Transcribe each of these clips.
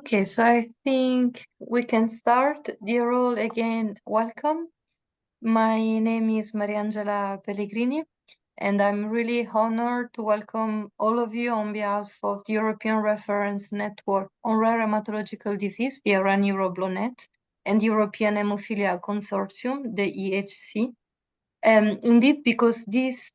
Okay, so I think we can start. Dear all, again, welcome. My name is Mariangela Pellegrini, and I'm really honored to welcome all of you on behalf of the European Reference Network on Rare Hematological Disease, the ERN-EuroBloodNet, and the European Haemophilia Consortium, the EHC. Indeed, because this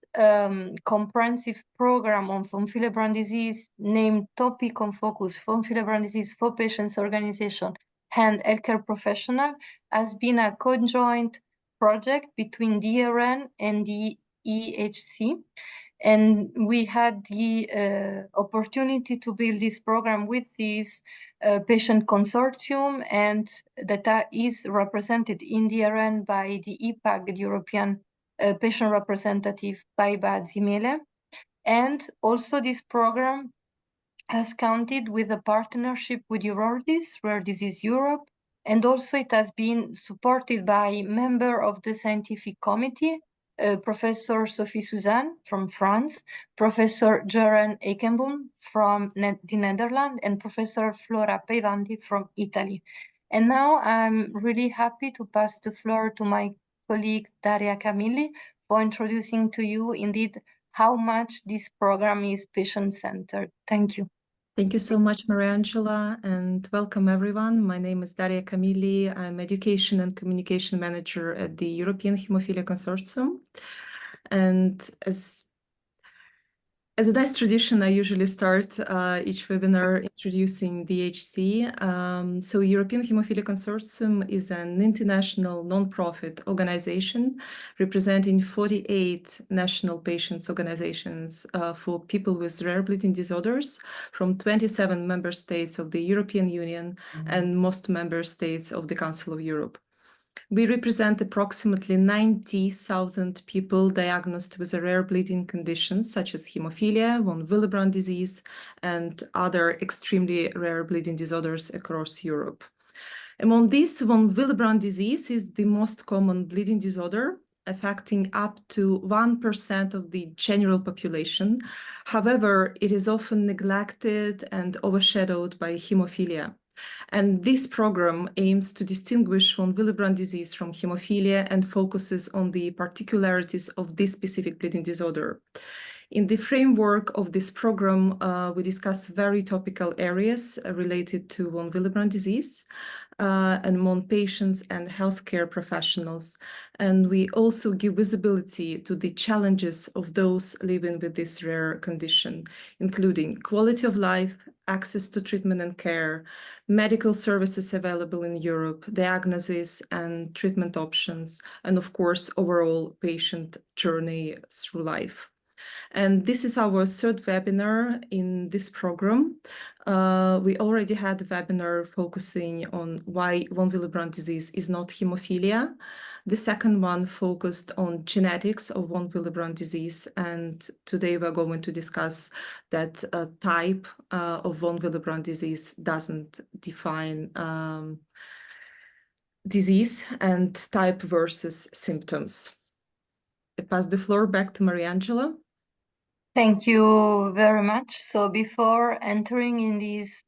comprehensive program on von Willebrand disease, named Topic on Focus, von Willebrand disease for patients, organization, and healthcare professional, has been a conjoint project between the ERN and the EHC. And we had the opportunity to build this program with this patient consortium, and that is represented in the ERN by the ePAG, the European patient representative Baiba Ziemele. And also this program has counted with a partnership with EURORDIS-Rare Diseases Europe, and also it has been supported by member of the scientific committee, Professor Sophie Susen from France, Professor Jeroen Eikenboom from the Netherlands, and Professor Flora Peyvandi from Italy. And now I'm really happy to pass the floor to my colleague Daria Camilli for introducing to you indeed how much this program is patient-centered. Thank you. Thank you so much, Mariangela, and welcome everyone. My name is Daria Camilli. I'm Education and Communication Manager at the European Haemophilia Consortium. And as a nice tradition, I usually start each webinar introducing the EHC. So European Haemophilia Consortium is an international non-profit organization representing 48 national patients organizations for people with rare bleeding disorders from 27 member states of the European Union and most member states of the Council of Europe. We represent approximately 90,000 people diagnosed with a rare bleeding conditions such as hemophilia, von Willebrand disease, and other extremely rare bleeding disorders across Europe. Among these, von Willebrand disease is the most common bleeding disorder, affecting up to 1% of the general population. However, it is often neglected and overshadowed by hemophilia. And this program aims to distinguish von Willebrand disease from hemophilia and focuses on the particularities of this specific bleeding disorder. In the framework of this program, we discuss very topical areas related to von Willebrand disease among patients and healthcare professionals. And we also give visibility to the challenges of those living with this rare condition, including quality of life, access to treatment and care, medical services available in Europe, diagnosis and treatment options, and of course, overall patient journey through life. And this is our third webinar in this program. We already had a webinar focusing on why von Willebrand disease is not hemophilia. The second one focused on genetics of von Willebrand disease. And today we're going to discuss that type of von Willebrand disease doesn't define disease and type versus symptoms. I pass the floor back to Mariangela. Thank you very much. So before entering in this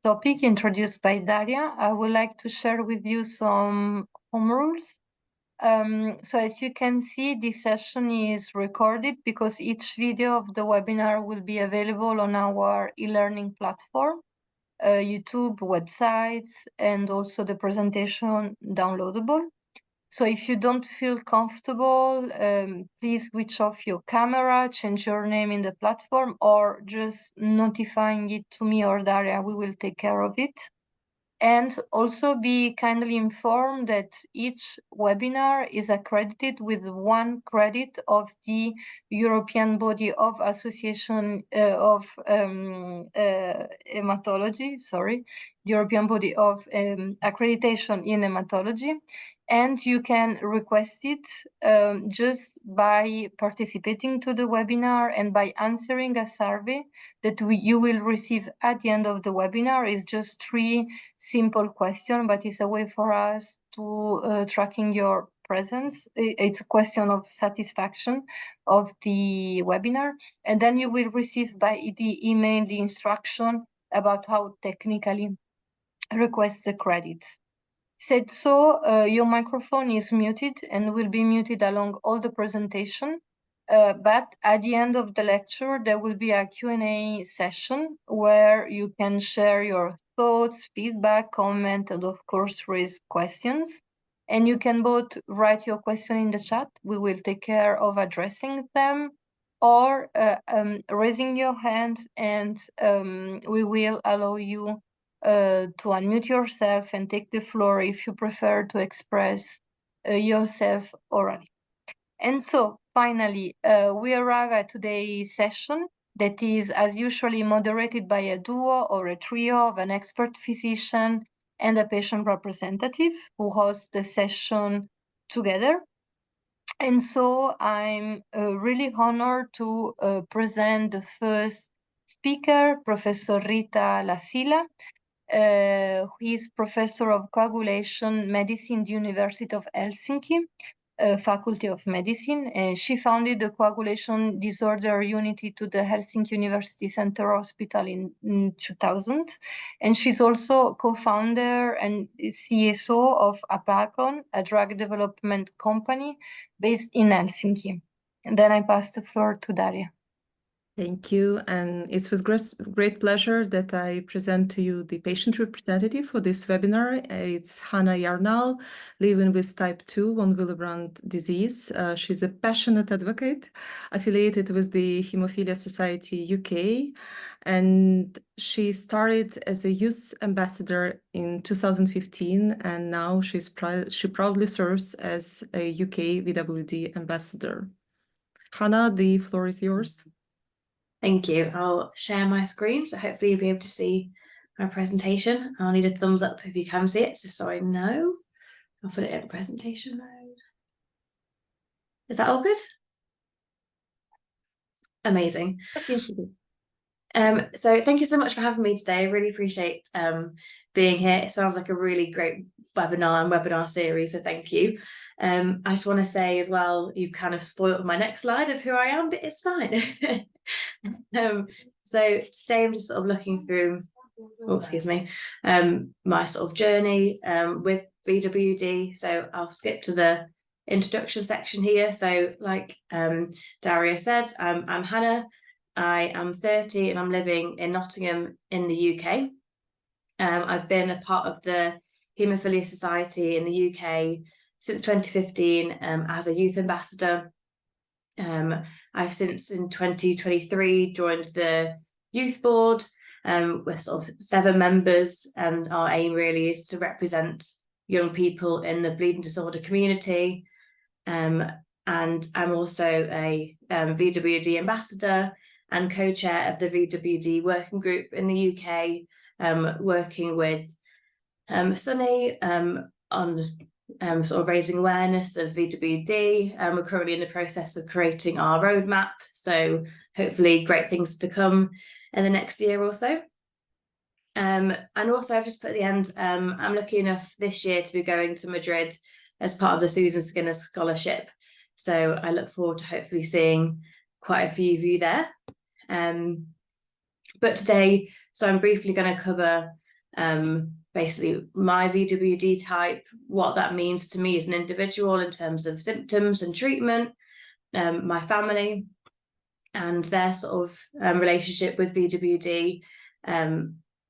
topic introduced by Daria, I would like to share with you some home rules. So as you can see, this session is recorded because each video of the webinar will be available on our e-learning platform, YouTube, websites, and also the presentation downloadable. So if you don't feel comfortable, please switch off your camera, change your name in the platform, or just notifying it to me or Daria, we will take care of it. And also be kindly informed that each webinar is accredited with 1 credit of the European Body of Association of Hematology, the European Body of Accreditation in Hematology. And you can request it just by participating to the webinar and by answering a survey that you will receive at the end of the webinar. Is just 3 simple questions, but it's a way for us to tracking your presence. It's a question of satisfaction of the webinar. And then you will receive by the email the instruction about how technically request the credits. Said so, your microphone is muted and will be muted along all the presentation. But at the end of the lecture, there will be a Q&A session where you can share your thoughts, feedback, comment, and of course, raise questions. And you can both write your question in the chat. We will take care of addressing them, or raising your hand, and we will allow you to unmute yourself and take the floor if you prefer to express yourself orally. And so finally, we arrive at today's session that is as usually moderated by a duo or a trio of an expert physician and a patient representative who host the session together. And so I'm really honored to present the first speaker, Professor Riitta Lassilla, who is Professor of Coagulation Medicine at the University of Helsinki, Faculty of Medicine. She founded the Coagulation Disorder Unity to the Helsinki University Center Hospital in 2000. And she's also co-founder and CSO of ePAG, a drug development company based in Helsinki. And then I pass the floor to Daria. Thank you, and it's with great pleasure that I present to you the patient representative for this webinar. It's Hanna Yarnall, living with type 2 on Willebrand disease. She's a passionate advocate affiliated with the Haemophilia Society UK, and she started as a youth ambassador in 2015, and now she proudly serves as a UK VWD ambassador. Hanna, the floor is yours. Thank you. I'll share my screen, so hopefully you'll be able to see my presentation. I'll need a thumbs up if you can see it, just so I know. I'll put it in presentation mode. Is that all good? Amazing. So thank you so much for having me today. I really appreciate being here. It sounds like a really great webinar and webinar series, so thank you. I just want to say as well, you've kind of spoiled my next slide of who I am, but it's fine. So today I'm just sort of looking through, my sort of journey with VWD. So I'll skip to the introduction section here. So like Daria said, I'm Hanna. I am 30 and I'm living in Nottingham in the UK. I've been a part of the Haemophilia Society in the UK since 2015 as a youth ambassador. I've since in 2023 joined the youth board with sort of 7 members, and our aim really is to represent young people in the bleeding disorder community. And I'm also a VWD ambassador and co-chair of the VWD working group in the UK, working with Sunny on sort of raising awareness of VWD. We're currently in the process of creating our roadmap, so hopefully great things to come in the next year or so. And also I've just put at the end, I'm lucky enough this year to be going to Madrid as part of the Susan Skinner Scholarship. So I look forward to hopefully seeing quite a few of you there. But today, so I'm briefly going to cover basically my VWD type, what that means to me as an individual in terms of symptoms and treatment, my family and their sort of relationship with VWD,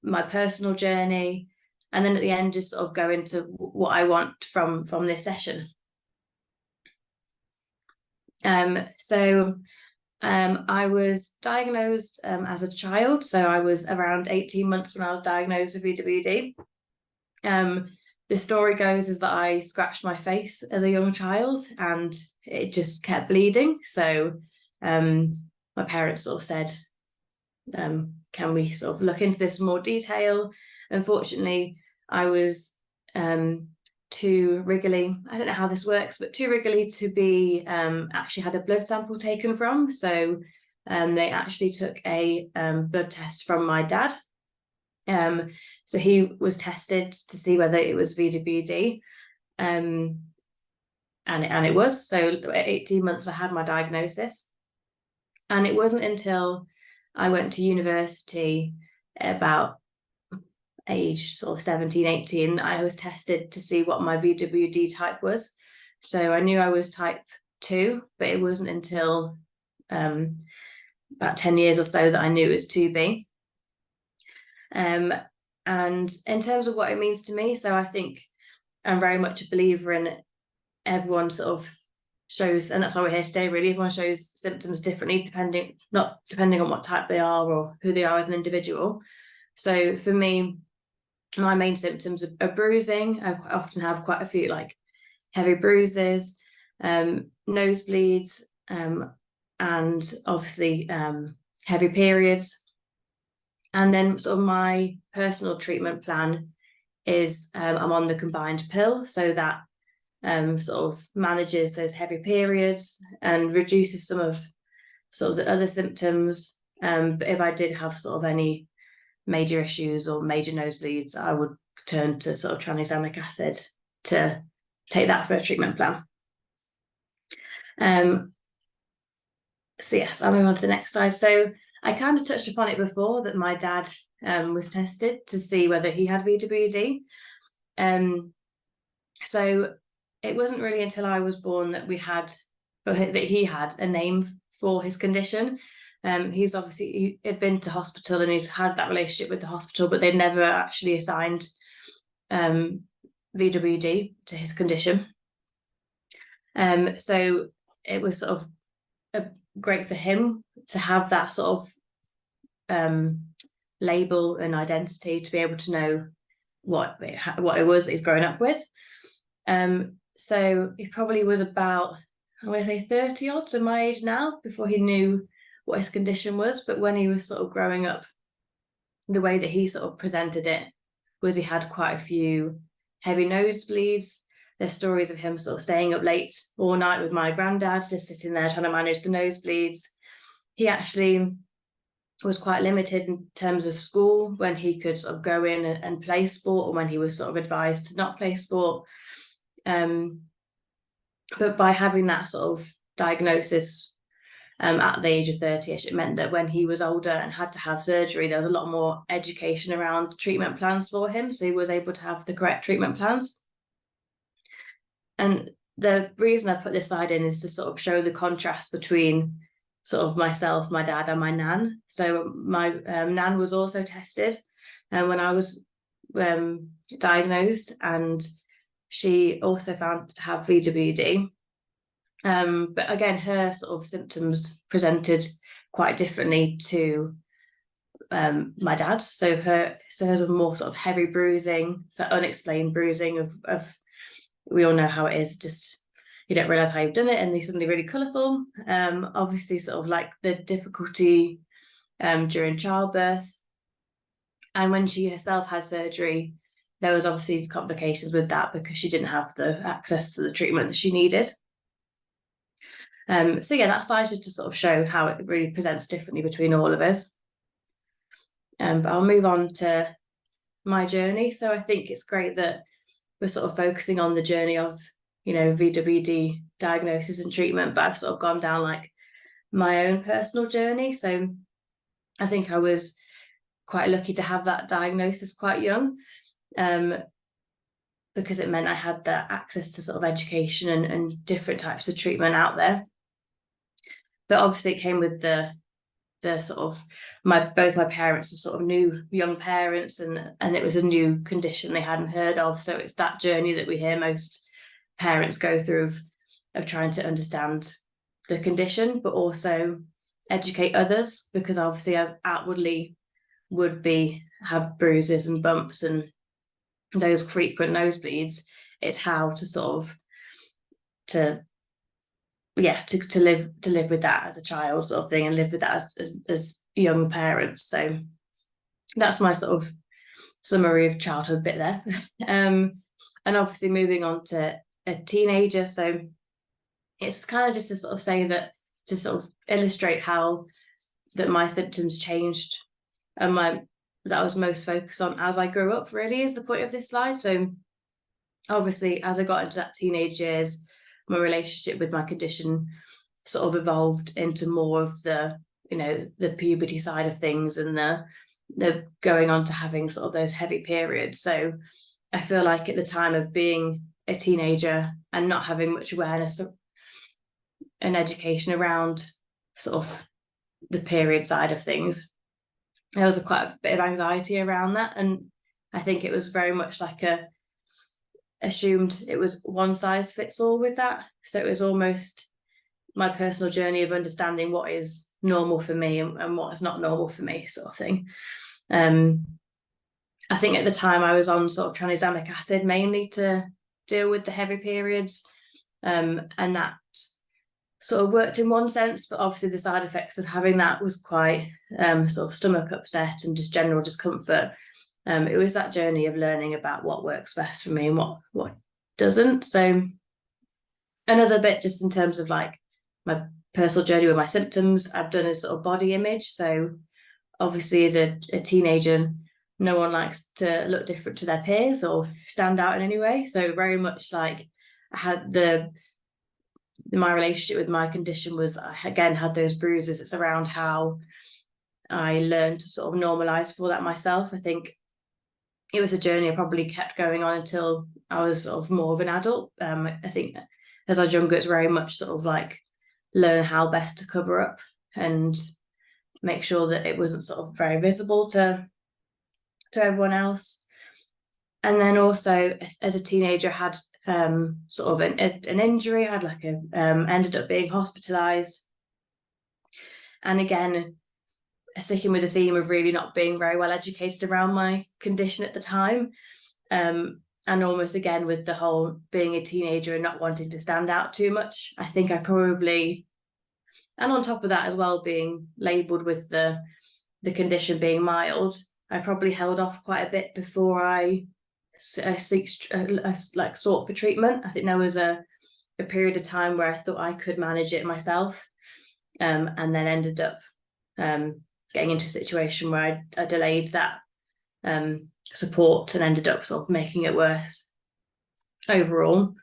my personal journey, and then at the end just sort of go into what I want from this session. I was diagnosed as a child, so I was around 18 months when I was diagnosed with VWD. The story goes is that I scratched my face as a young child and it just kept bleeding. So my parents sort of said, can we sort of look into this in more detail? Unfortunately, I was too wriggly. I don't know how this works, but too wriggly to be actually had a blood sample taken from. So they actually took a blood test from my dad. So he was tested to see whether it was VWD, and it was. So at 18 months I had my diagnosis, and it wasn't until I went to university about age sort of 17, 18, I was tested to see what my VWD type was. So I knew I was type 2, but it wasn't until about 10 years or so that I knew it was 2B. And in terms of what it means to me, so I think I'm very much a believer in everyone sort of shows, and that's why we're here today, really, everyone shows symptoms differently, not depending on what type they are or who they are as an individual. So for me, my main symptoms are bruising. I often have quite a few like heavy bruises, nosebleeds, and obviously heavy periods. And then sort of my personal treatment plan is I'm on the combined pill, so that sort of manages those heavy periods and reduces some of sort of the other symptoms. But if I did have sort of any major issues or major nosebleeds, I would turn to sort of tranexamic acid to take that for a treatment plan. So yes, I'll move on to the next slide. So I kind of touched upon it before that my dad was tested to see whether he had VWD. So it wasn't really until I was born that he had a name for his condition. He had been to hospital and he's had that relationship with the hospital, but they'd never actually assigned VWD to his condition. So it was sort of great for him to have that sort of label and identity, to be able to know what it was that he's growing up with. So he probably was about, I want to say 30 odds of my age now before he knew what his condition was. But when he was sort of growing up, the way that he sort of presented it was he had quite a few heavy nosebleeds. There's stories of him sort of staying up late all night with my granddad, just sitting there trying to manage the nosebleeds. He actually was quite limited in terms of school, when he could sort of go in and play sport, or when he was sort of advised to not play sport. But by having that sort of diagnosis at the age of 30ish, it meant that when he was older and had to have surgery, there was a lot more education around treatment plans for him, so he was able to have the correct treatment plans. And the reason I put this slide in is to sort of show the contrast between sort of myself, my dad, and my nan. So my nan was also tested when I was diagnosed, and she also found to have VWD. But again, her sort of symptoms presented quite differently to my dad's. So hers was more sort of heavy bruising, so unexplained bruising of we all know how it is, just you don't realise how you've done it and they're suddenly really colourful. Obviously sort of like the difficulty during childbirth. And when she herself had surgery, there was obviously complications with that because she didn't have the access to the treatment that she needed. So yeah, that slide's just to sort of show how it really presents differently between all of us. But I'll move on to my journey. So I think it's great that we're sort of focusing on the journey of, you know, VWD diagnosis and treatment, but I've sort of gone down like my own personal journey. So I think I was quite lucky to have that diagnosis quite young, because it meant I had that access to sort of education and different types of treatment out there. But obviously it came with the sort of both my parents were sort of new young parents, and it was a new condition they hadn't heard of. So it's that journey that we hear most parents go through of trying to understand the condition, but also educate others, because obviously I outwardly would have bruises and bumps and those frequent nosebleeds. It's how to sort of to live with that as a child, sort of thing, and live with that as young parents. So that's my sort of summary of childhood bit there. And obviously moving on to a teenager, so it's kind of just to sort of say that, to sort of illustrate how that my symptoms changed and that I was most focused on as I grew up, really, is the point of this slide. So obviously as I got into that teenage years, my relationship with my condition sort of evolved into more of the, you know, the puberty side of things and the the going on to having sort of those heavy periods. So I feel like at the time of being a teenager and not having much awareness and education around sort of the period side of things, there was quite a bit of anxiety around that. And I think it was very much like assumed it was one size fits all with that. So it was almost my personal journey of understanding what is normal for me and what is not normal for me, sort of thing. I think at the time I was on sort of tranexamic acid mainly to deal with the heavy periods, and that sort of worked in one sense, but obviously the side effects of having that was quite sort of stomach upset and just general discomfort. It was that journey of learning about what works best for me and what doesn't. So another bit just in terms of like my personal journey with my symptoms, I've done a sort of body image. So obviously as a teenager, no one likes to look different to their peers or stand out in any way. So very much like I had my relationship with my condition was, I again had those bruises. It's around how I learned to sort of normalize for that myself. I think it was a journey I probably kept going on until I was sort of more of an adult. I think as I was younger, it's very much sort of like learn how best to cover up and make sure that it wasn't sort of very visible to everyone else. And then also as a teenager, I had sort of an injury. I had like ended up being hospitalized. And again, sticking with the theme of really not being very well educated around my condition at the time. And almost again with the whole being a teenager and not wanting to stand out too much. I think I probably, and on top of that as well, being labelled with the condition being mild, I probably held off quite a bit before I sought for treatment. I think there was a period of time where I thought I could manage it myself, and then ended up getting into a situation where I delayed that support and ended up sort of making it worse overall.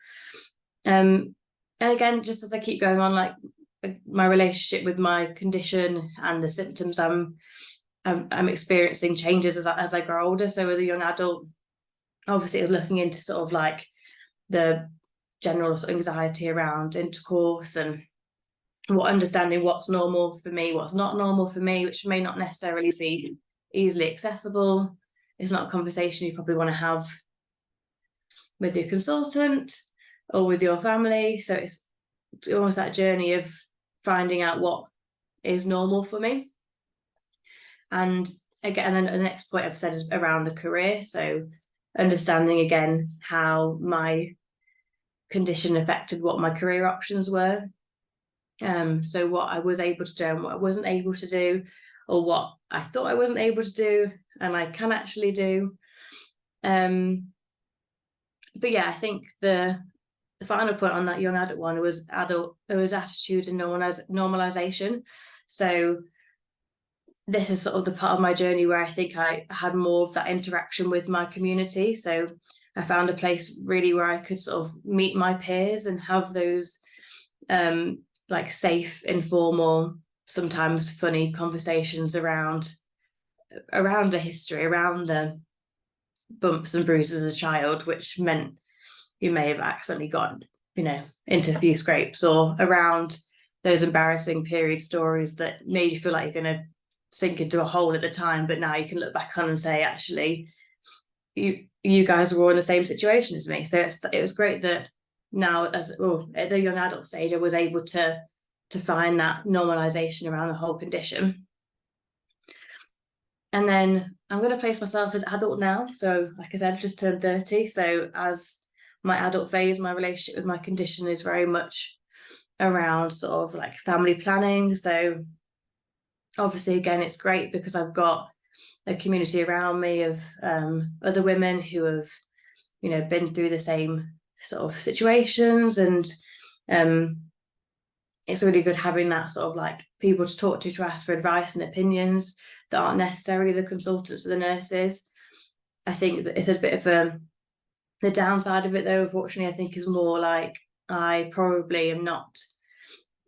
And again, just as I keep going on, like my relationship with my condition and the symptoms I'm experiencing changes as I grow older. So as a young adult, obviously it was looking into sort of like the general sort of anxiety around intercourse and understanding what's normal for me, what's not normal for me, which may not necessarily be easily accessible. It's not a conversation you probably want to have with your consultant or with your family. So it's almost that journey of finding out what is normal for me. And again, and then the next point I've said is around a career. So understanding again how my condition affected what my career options were. So what I was able to do and what I wasn't able to do, or what I thought I wasn't able to do and I can actually do. But yeah, I think the final point on that young adult one was attitude and normalization. So this is sort of the part of my journey where I think I had more of that interaction with my community. So I found a place really where I could sort of meet my peers and have those like safe, informal, sometimes funny conversations around the history, around the bumps and bruises as a child, which meant you may have accidentally got, into a few scrapes, or around those embarrassing period stories that made you feel like you're going to sink into a hole at the time, but now you can look back on and say, actually, you guys were all in the same situation as me. So it was great that now, at the young adult stage, I was able to find that normalization around the whole condition. And then I'm going to place myself as adult now. So like I said, I've just turned 30. So as my adult phase, my relationship with my condition is very much around sort of like family planning. So obviously, again, it's great because I've got a community around me of other women who have, been through the same sort of situations, and it's really good having that sort of like people to talk to ask for advice and opinions that aren't necessarily the consultants or the nurses. I think that it's a bit of the downside of it, though, unfortunately, I think is more like I probably am not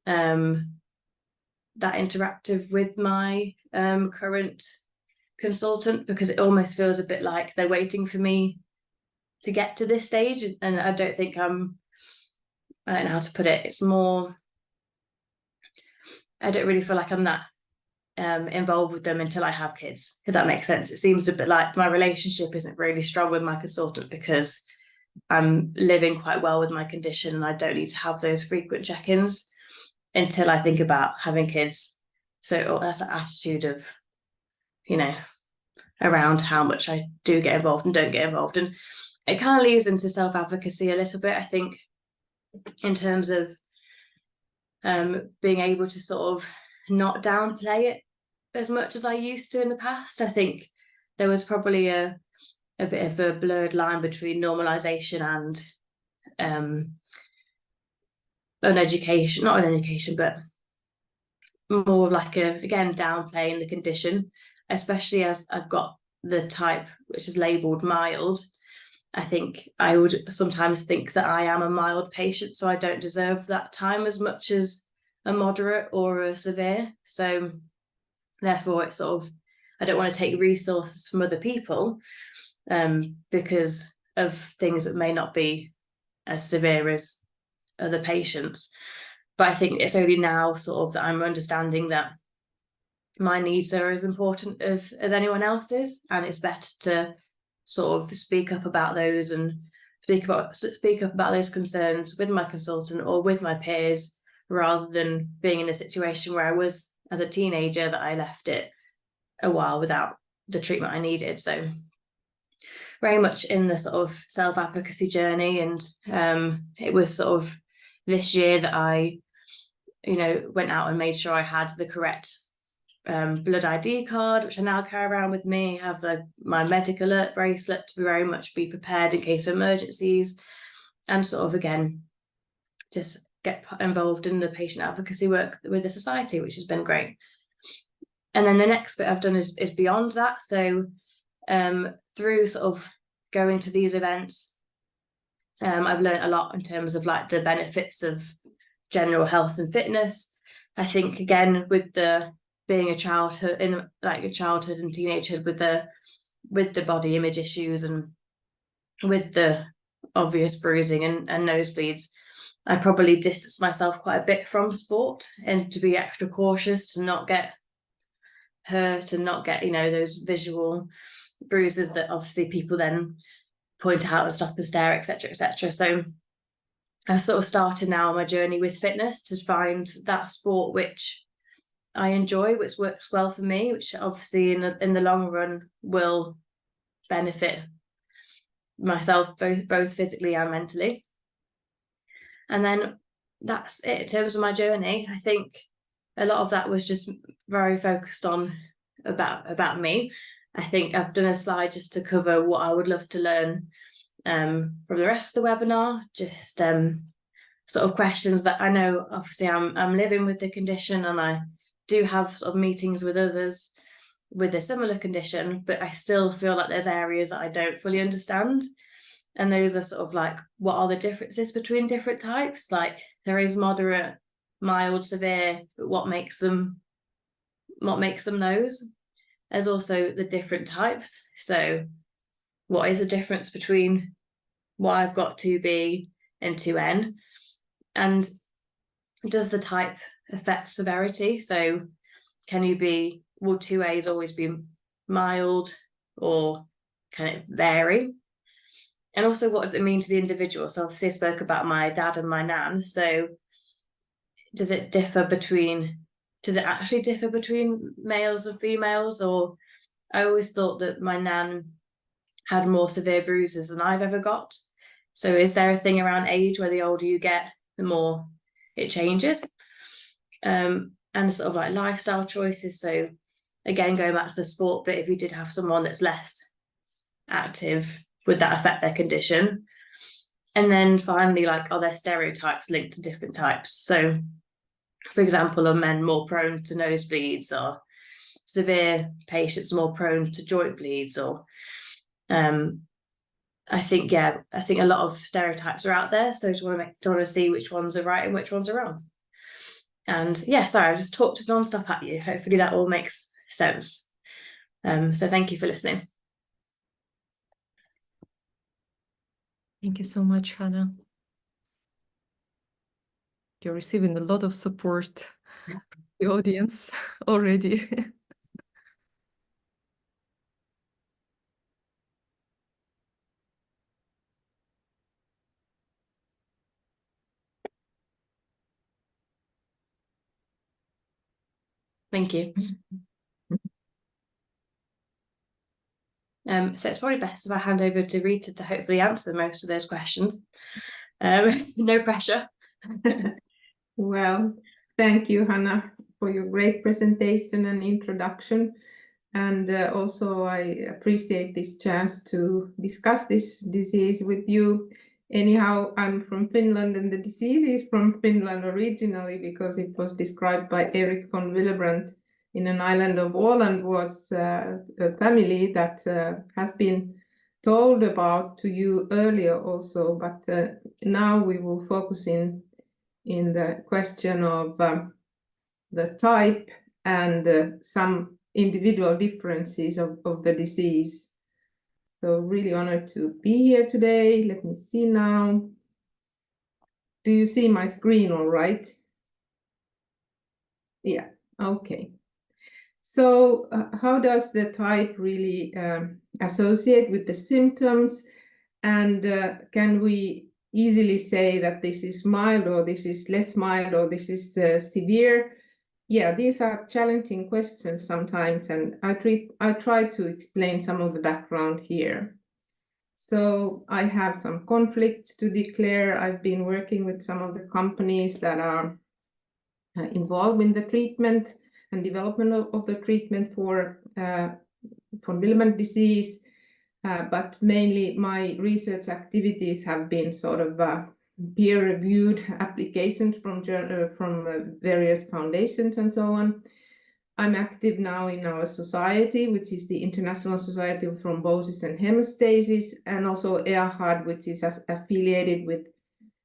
that interactive with my current consultant, because it almost feels a bit like they're waiting for me to get to this stage, and I don't think I don't know how to put it. It's more, I don't really feel like I'm that involved with them until I have kids, if that makes sense. It seems a bit like my relationship isn't really strong with my consultant because I'm living quite well with my condition and I don't need to have those frequent check-ins until I think about having kids. So that's the attitude of, you know, around how much I do get involved and don't get involved. And it kind of leads into self-advocacy a little bit, I think, in terms of being able to sort of not downplay it as much as I used to in the past. I think there was probably a bit of a blurred line between normalization and not an education, but more of like again, downplaying the condition, especially as I've got the type which is labelled mild. I think I would sometimes think that I am a mild patient, so I don't deserve that time as much as a moderate or a severe. So therefore it's sort of, I don't want to take resources from other people because of things that may not be as severe as other patients. But I think it's only now sort of that I'm understanding that my needs are as important as anyone else's, and it's better to sort of speak up about those and speak up about those concerns with my consultant or with my peers, rather than being in a situation where I was as a teenager that I left it a while without the treatment I needed. So very much in the sort of self-advocacy journey, and it was sort of this year that I, you know, went out and made sure I had the correct blood ID card, which I now carry around with me, have my medical alert bracelet to very much be prepared in case of emergencies, and sort of again just get involved in the patient advocacy work with the society, which has been great. And then the next bit I've done is beyond that. So through sort of going to these events, I've learned a lot in terms of like the benefits of general health and fitness. I think again with the being a childhood and teenagehood with the body image issues and with the obvious bruising and nosebleeds, I probably distanced myself quite a bit from sport, and to be extra cautious to not get hurt and not get, you know, those visual bruises that obviously people then point out and stop and stare, etc., etc. So I've sort of started now on my journey with fitness to find that sport which I enjoy, which works well for me, which obviously in the long run will benefit myself both physically and mentally. And then that's it in terms of my journey. I think a lot of that was just very focused on about me. I think I've done a slide just to cover what I would love to learn from the rest of the webinar, just sort of questions that I know obviously I'm living with the condition, and I do have sort of meetings with others with a similar condition, but I still feel like there's areas that I don't fully understand. And those are sort of like, what are the differences between different types? Like there is moderate, mild, severe, but what makes them those? There's also the different types. So what is the difference between what I've got 2B and 2N? And does the type affect severity? So will 2As always be mild, or can it vary? And also, what does it mean to the individual? So obviously I spoke about my dad and my nan. So does it actually differ between males and females? Or I always thought that my nan had more severe bruises than I've ever got. So is there a thing around age where the older you get, the more it changes? And sort of like lifestyle choices. So again, going back to the sport bit, if you did have someone that's less active, would that affect their condition? And then finally, like, are there stereotypes linked to different types? So for example, are men more prone to nosebleeds, or severe patients more prone to joint bleeds? Or I think a lot of stereotypes are out there, so I just want to see which ones are right and which ones are wrong. And yeah, sorry, I just talked non-stop at you. Hopefully that all makes sense. So thank you for listening. Thank you so much, Hannah. You're receiving a lot of support from the audience already. Thank you. So it's probably best if I hand over to Riitta to hopefully answer most of those questions. No pressure. Well, thank you, Hannah, for your great presentation and introduction. And also I appreciate this chance to discuss this disease with you. Anyhow, I'm from Finland, and the disease is from Finland originally because it was described by Erik von Willebrand in an island of Åland, was a family that has been told about to you earlier also, but now we will focus in the question of the type and some individual differences of the disease. So really honored to be here today. Let me see now. Do you see my screen all right? Yeah, okay. So how does the type really associate with the symptoms? And can we easily say that this is mild, or this is less mild, or this is severe? Yeah, these are challenging questions sometimes, and I try to explain some of the background here. So I have some conflicts to declare. I've been working with some of the companies that are involved in the treatment and development of the treatment for von Willebrand disease, but mainly my research activities have been sort of peer-reviewed applications from various foundations and so on. I'm active now in our society, which is the International Society of Thrombosis and Hemostasis, and also EHC, which is affiliated with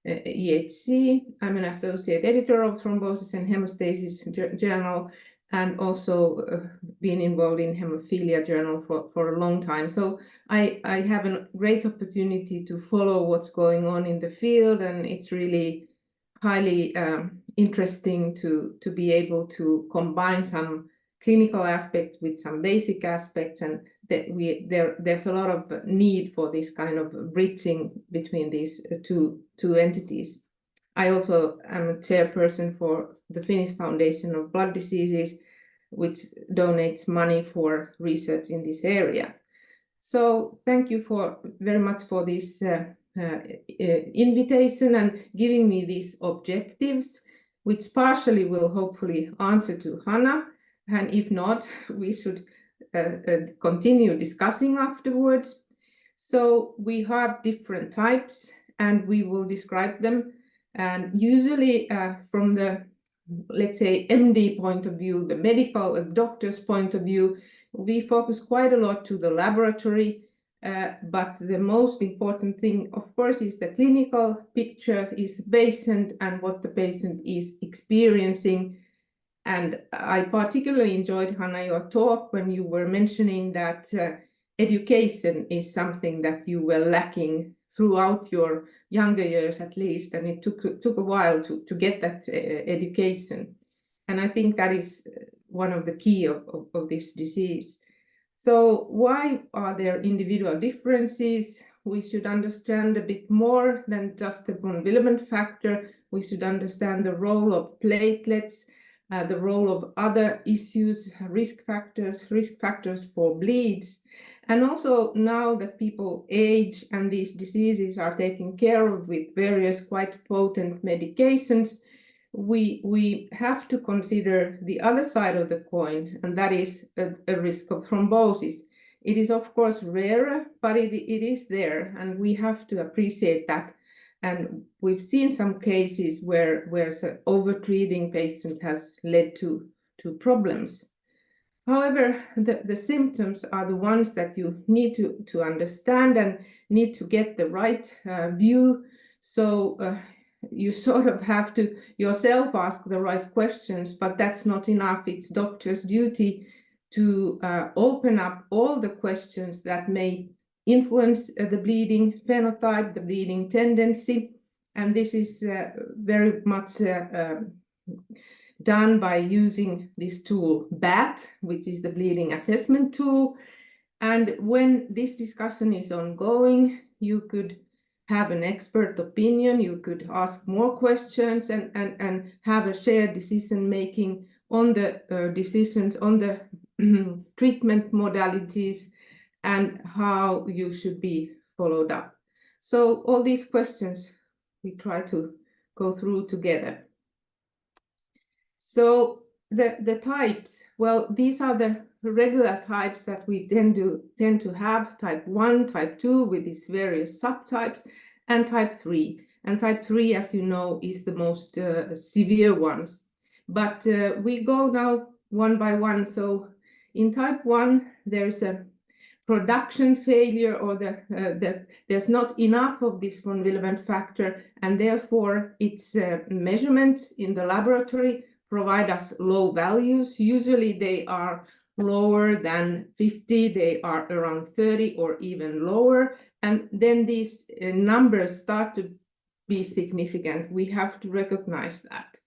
EHC. I'm an associate editor of Thrombosis and Hemostasis Journal, and also been involved in Hemophilia Journal for a long time. So I have a great opportunity to follow what's going on in the field, and it's really highly interesting to be able to combine some clinical aspects with some basic aspects, and that there's a lot of need for this kind of bridging between these two entities. I also am a chairperson for the Finnish Foundation of Blood Diseases, which donates money for research in this area. So thank you very much for this invitation and giving me these objectives, which partially will hopefully answer to Hannah, and if not, we should continue discussing afterwards. So we have different types, and we will describe them, and usually from the, let's say, MD point of view, the medical doctor's point of view, we focus quite a lot to the laboratory. But the most important thing, of course, is the clinical picture, is the patient and what the patient is experiencing. And I particularly enjoyed, Hannah, your talk when you were mentioning that education is something that you were lacking throughout your younger years, at least, and it took a while to get that education. And I think that is one of the key of this disease. So why are there individual differences? We should understand a bit more than just the von Willebrand factor. We should understand the role of platelets, the role of other issues, risk factors for bleeds. And also now that people age and these diseases are taken care of with various quite potent medications, we have to consider the other side of the coin, and that is a risk of thrombosis. It is of course rarer, but it is there, and we have to appreciate that. And we've seen some cases where over-treating patient has led to problems. However, the symptoms are the ones that you need to understand and need to get the right view. So you sort of have to yourself ask the right questions, but that's not enough. It's doctor's duty to open up all the questions that may influence the bleeding phenotype, the bleeding tendency. And this is very much done by using this tool BAT, which is the bleeding assessment tool. And when this discussion is ongoing, you could have an expert opinion, you could ask more questions and have a shared decision making on the decisions on the treatment modalities and how you should be followed up. So all these questions we try to go through together. So the types, well, these are the regular types that we tend to have: type 1, type 2 with these various subtypes, and type 3. And type 3, as you know, is the most severe ones. But we go now one by one. So in type 1, there's a production failure, or there's not enough of this von Willebrand factor, and therefore its measurements in the laboratory provide us low values. Usually they are lower than 50, they are around 30 or even lower, and then these numbers start to be significant. We have to recognize that.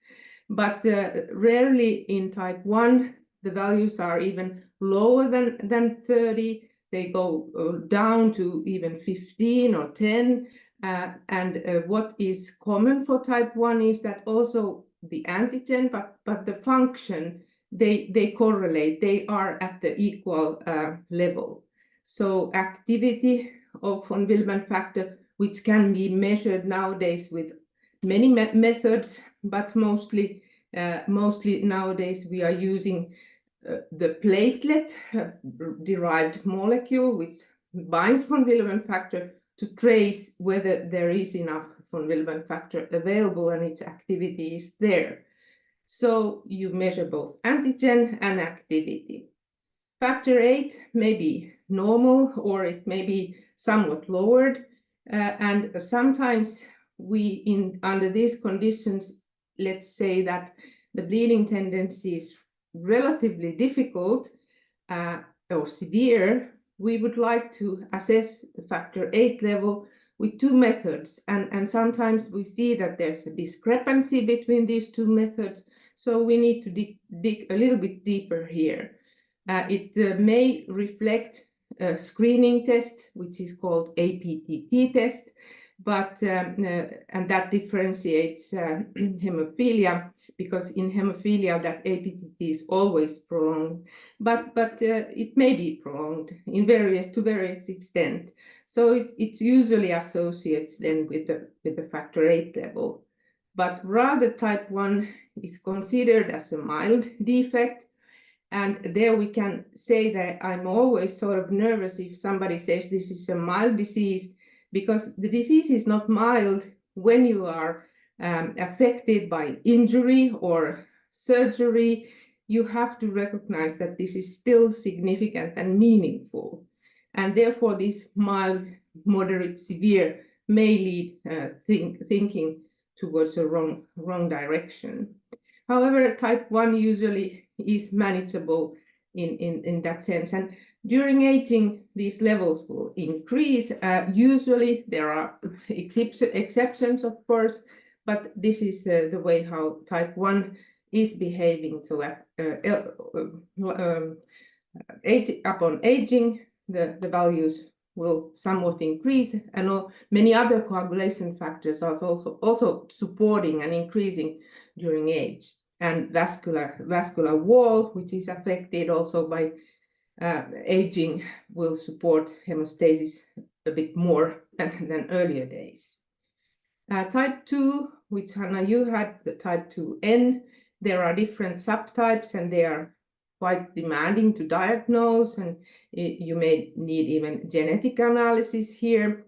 But rarely in type 1, the values are even lower than 30. They go down to even 15 or 10. And what is common for type 1 is that also the antigen, but the function, they correlate. They are at the equal level. So activity of von Willebrand factor, which can be measured nowadays with many methods, but mostly nowadays we are using the platelet-derived molecule, which binds von Willebrand factor to trace whether there is enough von Willebrand factor available and its activity is there. So you measure both antigen and activity. Factor 8 may be normal, or it may be somewhat lowered, and sometimes under these conditions, let's say that the bleeding tendency is relatively difficult or severe, we would like to assess the factor 8 level with two methods. And sometimes we see that there's a discrepancy between these two methods, so we need to dig a little bit deeper here. It may reflect a screening test, which is called APTT test, but and that differentiates hemophilia, because in hemophilia that APTT is always prolonged, but it may be prolonged to various extent. So it usually associates then with the factor 8 level, but rather type 1 is considered as a mild defect. And there we can say that I'm always sort of nervous if somebody says this is a mild disease, because the disease is not mild when you are affected by injury or surgery. You have to recognize that this is still significant and meaningful. And therefore, this mild, moderate, severe may lead thinking towards a wrong direction. However, type 1 usually is manageable in that sense. And during aging, these levels will increase. Usually there are exceptions, of course, but this is the way how type 1 is behaving. So upon aging, the values will somewhat increase, and many other coagulation factors are also supporting and increasing during age. And vascular wall, which is affected also by aging, will support hemostasis a bit more than earlier days. Type 2, which Hanna, you had, the type 2N, there are different subtypes and they are quite demanding to diagnose, and you may need even genetic analysis here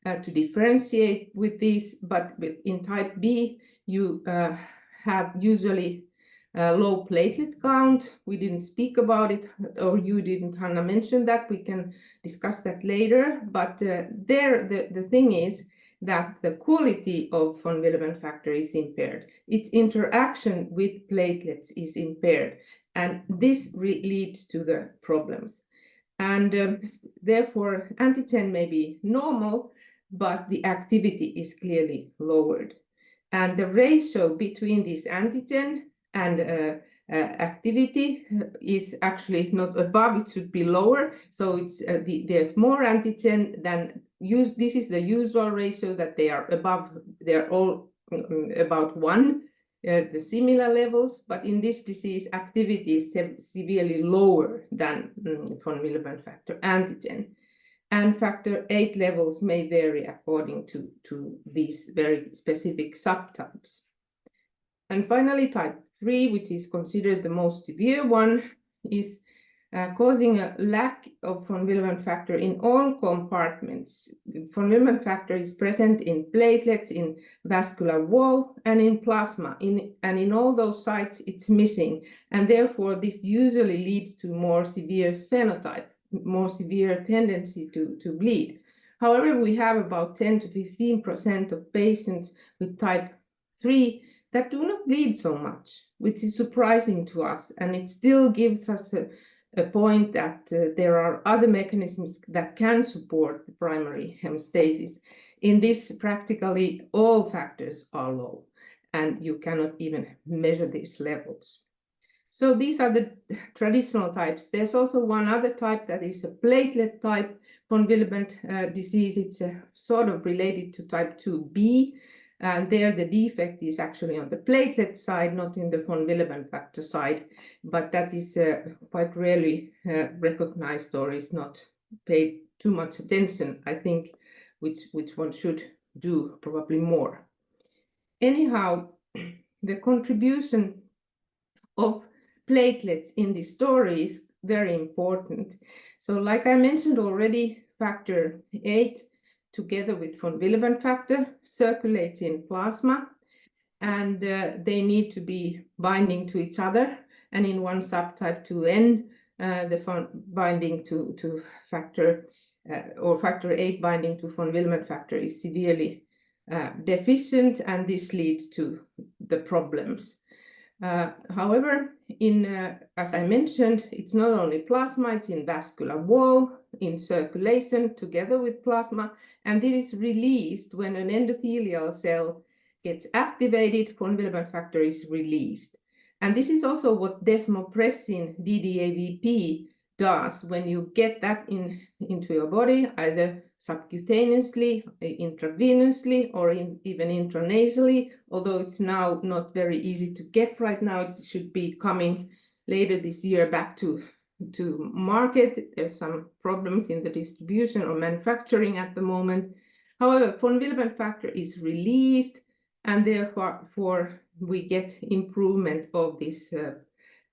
to differentiate with these. But in type B, you have usually low platelet count. We didn't speak about it, or you didn't, Hanna, mention that. We can discuss that later. But the thing is that the quality of von Willebrand factor is impaired. Its interaction with platelets is impaired. And this leads to the problems. And therefore, antigen may be normal, but the activity is clearly lowered. And the ratio between this antigen and activity is actually not above, it should be lower. So it's there's more antigen than use. This is the usual ratio that they are above, they're all about 1, the similar levels, but in this disease activity is severely lower than von Willebrand factor antigen. And factor 8 levels may vary according to these very specific subtypes. And finally, type 3, which is considered the most severe one, is causing a lack of von Willebrand factor in all compartments. Von Willebrand factor is present in platelets, in vascular wall, and in plasma. And in all those sites, it's missing. And therefore, this usually leads to more severe phenotype, more severe tendency to bleed. However, we have about 10 to 15% of patients with type 3 that do not bleed so much, which is surprising to us. And it still gives us a point that there are other mechanisms that can support the primary hemostasis. In this, practically all factors are low, and you cannot even measure these levels. So these are the traditional types. There's also one other type that is a platelet type von Willebrand disease. It's sort of related to type 2B. And there the defect is actually on the platelet side, not in the von Willebrand factor side, but that is quite rarely recognized or is not paid too much attention, I think, which one should do probably more. Anyhow, the contribution of platelets in this story is very important. So like I mentioned already, factor 8 together with von Willebrand factor circulates in plasma, and they need to be binding to each other. And in one subtype 2N, the binding to factor or factor 8 binding to von Willebrand factor is severely deficient, and this leads to the problems. However, as I mentioned, it's not only plasma, it's in vascular wall, in circulation together with plasma, and it is released when an endothelial cell gets activated, von Willebrand factor is released. And this is also what desmopressin DDAVP does when you get that into your body, either subcutaneously, intravenously, or even intranasally, although it's now not very easy to get right now. It should be coming later this year back to market. There's some problems in the distribution or manufacturing at the moment. However, von Willebrand factor is released, and therefore we get improvement of this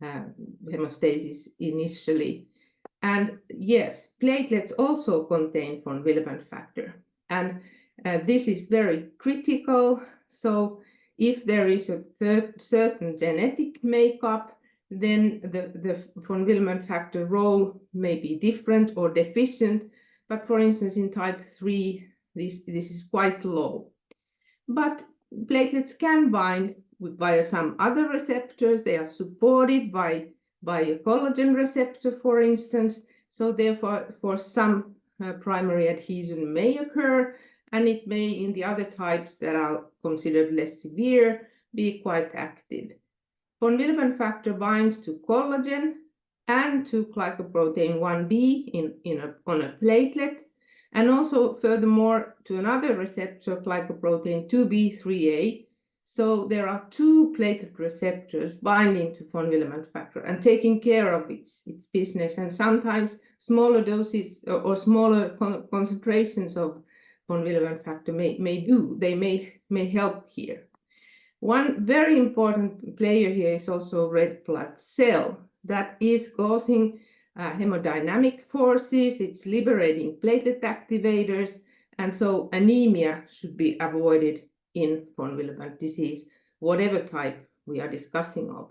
hemostasis initially. And yes, platelets also contain von Willebrand factor, and this is very critical. So if there is a certain genetic makeup, then the von Willebrand factor role may be different or deficient. But for instance, in type 3, this is quite low. But platelets can bind via some other receptors. They are supported by a collagen receptor, for instance. So therefore, for some primary adhesion may occur, and it may, in the other types that are considered less severe, be quite active. Von Willebrand factor binds to collagen and to glycoprotein 1b on a platelet, and also furthermore to another receptor, glycoprotein 2b3a. So there are 2 platelet receptors binding to von Willebrand factor and taking care of its business. And sometimes smaller doses or smaller concentrations of von Willebrand factor may help here. One very important player here is also red blood cell that is causing hemodynamic forces. It's liberating platelet activators, and so anemia should be avoided in von Willebrand disease, whatever type we are discussing of.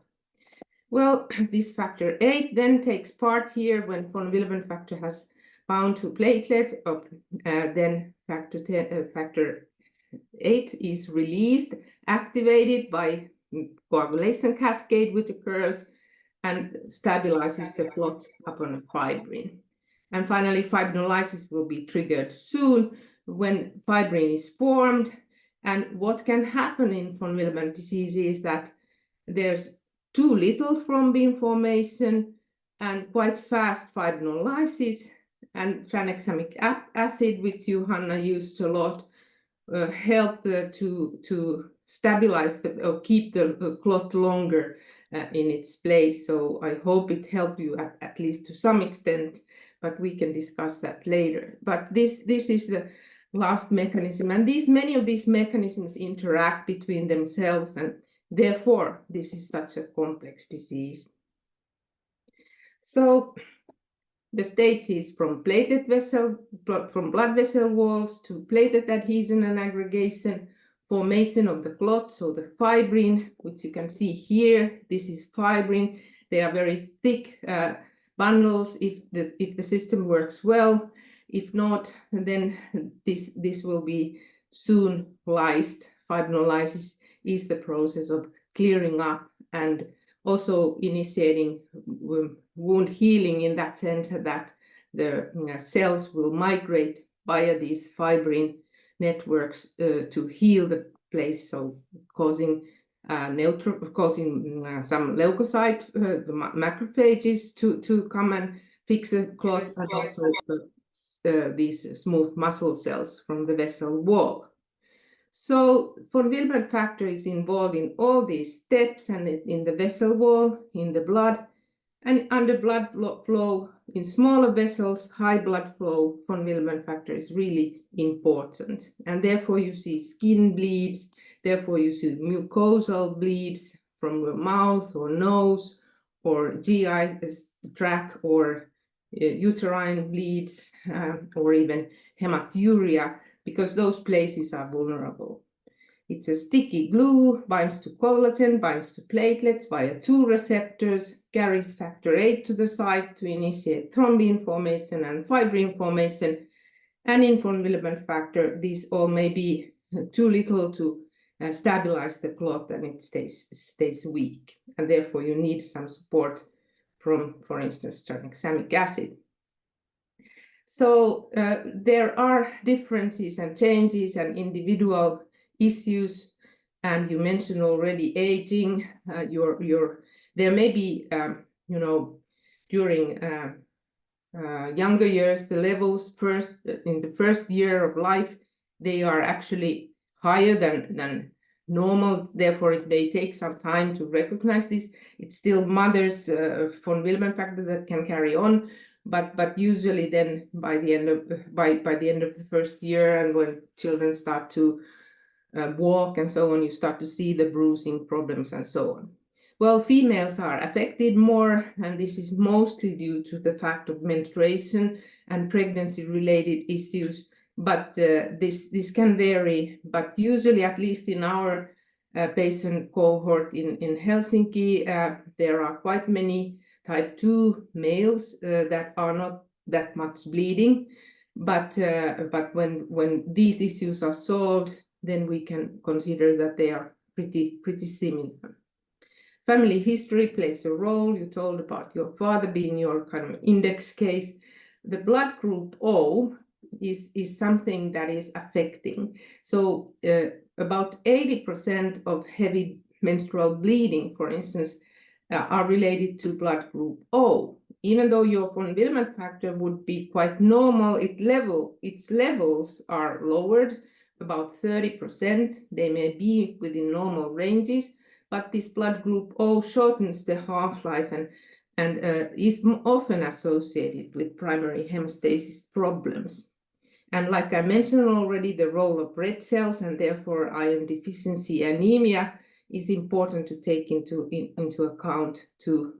Well, this factor 8 then takes part here when von Willebrand factor has bound to platelet, then factor 8 is released, activated by coagulation cascade, which occurs, and stabilizes the clot upon fibrin. And finally, fibrinolysis will be triggered soon when fibrin is formed. And what can happen in von Willebrand disease is that there's too little thrombin formation and quite fast fibrinolysis, and tranexamic acid, which you, Hanna, used a lot, help to stabilize or keep the clot longer in its place. So I hope it helped you at least to some extent, but we can discuss that later. But this is the last mechanism, and many of these mechanisms interact between themselves, and therefore this is such a complex disease. So the stages from platelet vessel, from blood vessel walls to platelet adhesion and aggregation, formation of the clot, so the fibrin, which you can see here, this is fibrin. They are very thick bundles if the system works well. If not, then this will be soon lysed. Fibrinolysis is the process of clearing up and also initiating wound healing in that sense that the cells will migrate via these fibrin networks to heal the place, so causing some leukocyte, the macrophages to come and fix the clot, and also these smooth muscle cells from the vessel wall. So von Willebrand factor is involved in all these steps, and in the vessel wall, in the blood, and under blood flow in smaller vessels, high blood flow, von Willebrand factor is really important. And therefore you see skin bleeds, therefore you see mucosal bleeds from your mouth or nose, or GI tract, or uterine bleeds, or even hematuria, because those places are vulnerable. It's a sticky glue, binds to collagen, binds to platelets via 2 receptors, carries factor VIII to the site to initiate thrombin formation and fibrin formation. And in von Willebrand factor, these all may be too little to stabilize the clot, and it stays weak. And therefore you need some support from, for instance, tranexamic acid. So there are differences and changes and individual issues, and you mentioned already aging. There may be, during younger years, the levels in the first year of life, they are actually higher than normal. Therefore, it may take some time to recognize this. It's still mother's von Willebrand factor that can carry on. But usually then by the end of the first year, and when children start to walk and so on, you start to see the bruising problems and so on. Well, females are affected more, and this is mostly due to the fact of menstruation and pregnancy-related issues. But this can vary. But usually, at least in our patient cohort in Helsinki, there are quite many type 2 males that are not that much bleeding, but when these issues are solved, then we can consider that they are pretty similar. Family history plays a role. You told about your father being your kind of index case. The blood group O is something that is affecting. So about 80% of heavy menstrual bleeding, for instance, are related to blood group O. Even though your von Willebrand factor would be quite normal, its levels are lowered about 30%. They may be within normal ranges, but this blood group O shortens the half-life and is often associated with primary hemostasis problems. And like I mentioned already, the role of red cells and therefore iron deficiency anemia is important to take into account to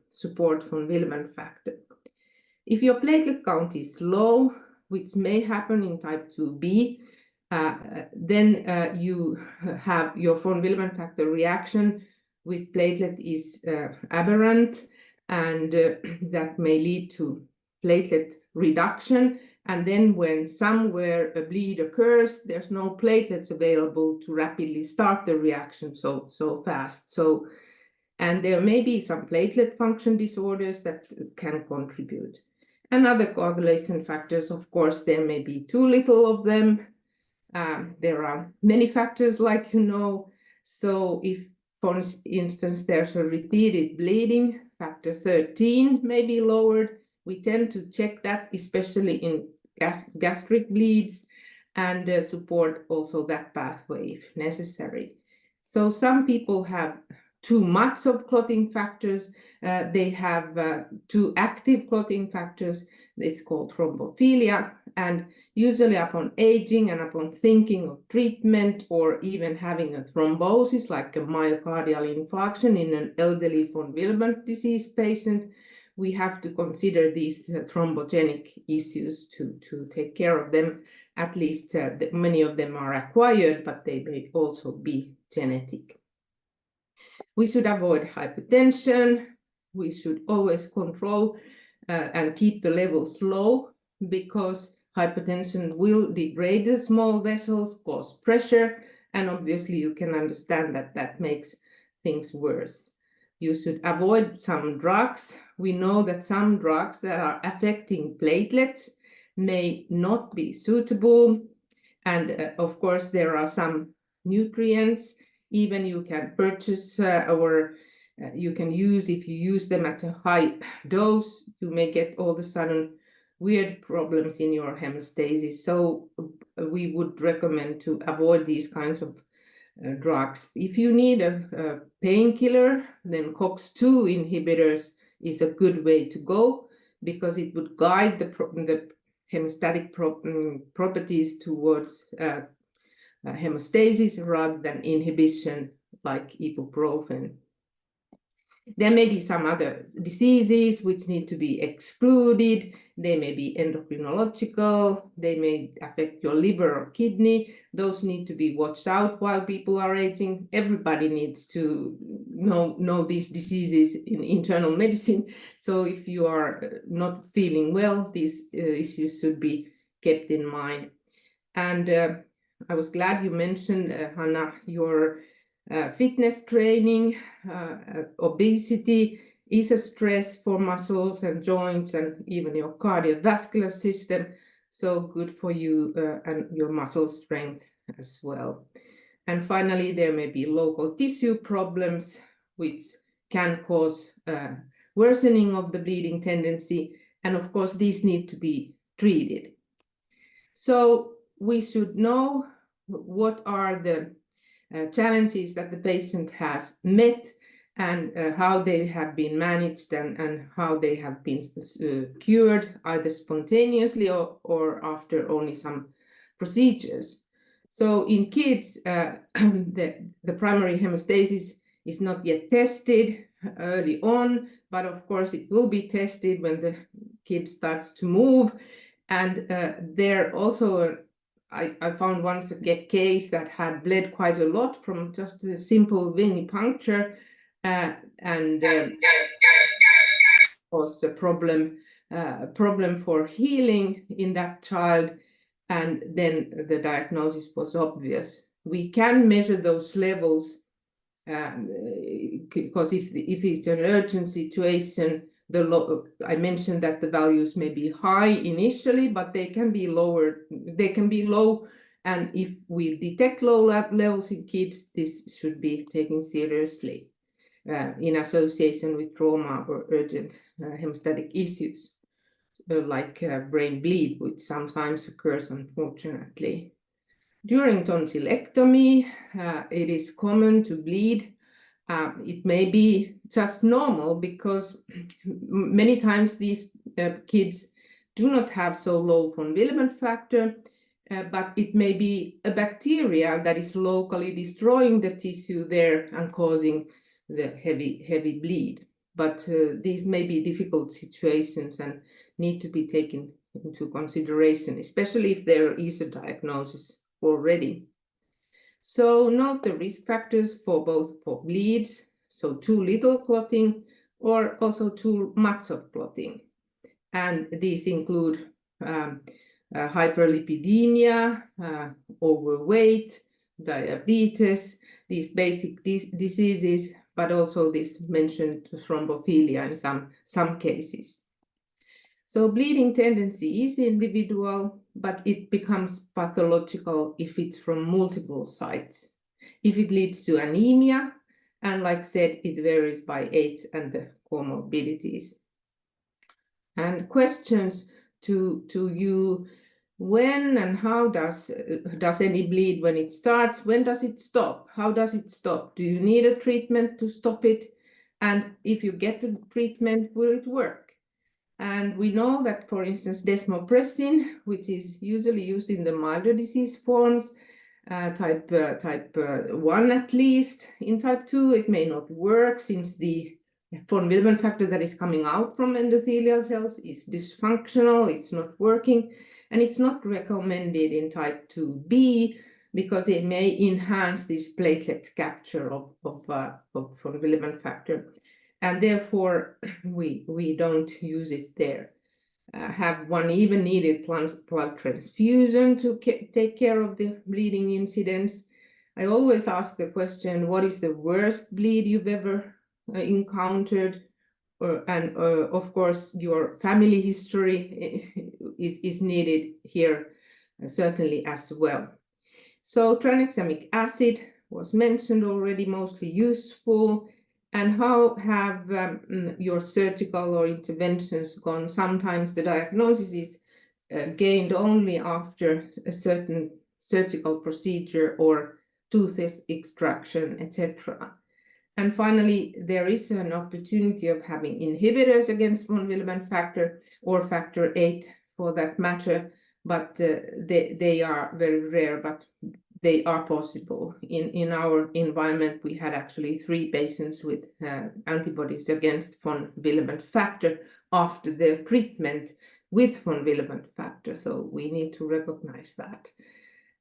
support von Willebrand factor. If your platelet count is low, which may happen in type 2b, then you have your von Willebrand factor reaction with platelet is aberrant, and that may lead to platelet reduction. And then when somewhere a bleed occurs, there's no platelets available to rapidly start the reaction so fast. So And there may be some platelet function disorders that can contribute. And other coagulation factors, of course, there may be too little of them. There are many factors, like you know. So if, for instance, there's a repeated bleeding, factor 13 may be lowered. We tend to check that, especially in gastric bleeds, and support also that pathway if necessary. So some people have too much of clotting factors. They have too active clotting factors. It's called thrombophilia. And usually upon aging and upon thinking of treatment or even having a thrombosis like a myocardial infarction in an elderly von Willebrand disease patient, we have to consider these thrombogenic issues to take care of them. At least many of them are acquired, but they may also be genetic. We should avoid hypertension. We should always control and keep the levels low, because hypertension will degrade the small vessels, cause pressure, and obviously you can understand that that makes things worse. You should avoid some drugs. We know that some drugs that are affecting platelets may not be suitable. And of course, there are some nutrients even you can purchase or you can use. If you use them at a high dose, you may get all of a sudden weird problems in your hemostasis. So we would recommend to avoid these kinds of drugs. If you need a painkiller, then COX-2 inhibitors is a good way to go, because it would guide the hemostatic properties towards hemostasis rather than inhibition like ibuprofen. There may be some other diseases which need to be excluded. They may be endocrinological. They may affect your liver or kidney. Those need to be watched out while people are aging. Everybody needs to know these diseases in internal medicine. So if you are not feeling well, these issues should be kept in mind. And I was glad you mentioned, Hanna, your fitness training. Obesity is a stress for muscles and joints and even your cardiovascular system. So good for you and your muscle strength as well. And finally, there may be local tissue problems which can cause worsening of the bleeding tendency. And of course, these need to be treated. So we should know what are the challenges that the patient has met and how they have been managed and how they have been cured, either spontaneously or after only some procedures. So in kids, the primary hemostasis is not yet tested early on, but of course it will be tested when the kid starts to move. And there also I found once a case that had bled quite a lot from just a simple venipuncture and caused a problem for healing in that child. And then the diagnosis was obvious. We can measure those levels because if it's an urgent situation, I mentioned that the values may be high initially, but they can be lower. They can be low, and if we detect low levels in kids, this should be taken seriously in association with trauma or urgent hemostatic issues, like brain bleed, which sometimes occurs, unfortunately. During tonsillectomy, it is common to bleed. It may be just normal because many times these kids do not have so low von Willebrand factor, but it may be a bacteria that is locally destroying the tissue there and causing the heavy bleed. But these may be difficult situations and need to be taken into consideration, especially if there is a diagnosis already. So note the risk factors for bleeds, so too little clotting or also too much of clotting. And these include hyperlipidemia, overweight, diabetes. These basic diseases but also this mentioned thrombophilia in some cases. So bleeding tendency is individual, but it becomes pathological if it's from multiple sites. If it leads to anemia, and like said, it varies by age and the comorbidities. And questions to you: when and how does any bleed when it starts? When does it stop? How does it stop? Do you need a treatment to stop it? And if you get the treatment, will it work? And we know that, for instance, desmopressin, which is usually used in the milder disease forms, type 1 at least. In type 2, it may not work since the von Willebrand factor that is coming out from endothelial cells is dysfunctional, it's not working, and it's not recommended in type 2b because it may enhance this platelet capture of von Willebrand factor. And therefore, we don't use it there. Have one even needed blood transfusion to take care of the bleeding incidents? I always ask the question, what is the worst bleed you've ever encountered? And of course, your family history is needed here, certainly as well. So tranexamic acid was mentioned already, mostly useful. And how have your surgical or interventions gone? Sometimes the diagnosis is gained only after a certain surgical procedure or tooth extraction, etc. And finally, there is an opportunity of having inhibitors against von Willebrand factor or factor 8 for that matter, but they are very rare, but they are possible. In our environment, we had actually 3 patients with antibodies against von Willebrand factor after their treatment with von Willebrand factor. So we need to recognize that.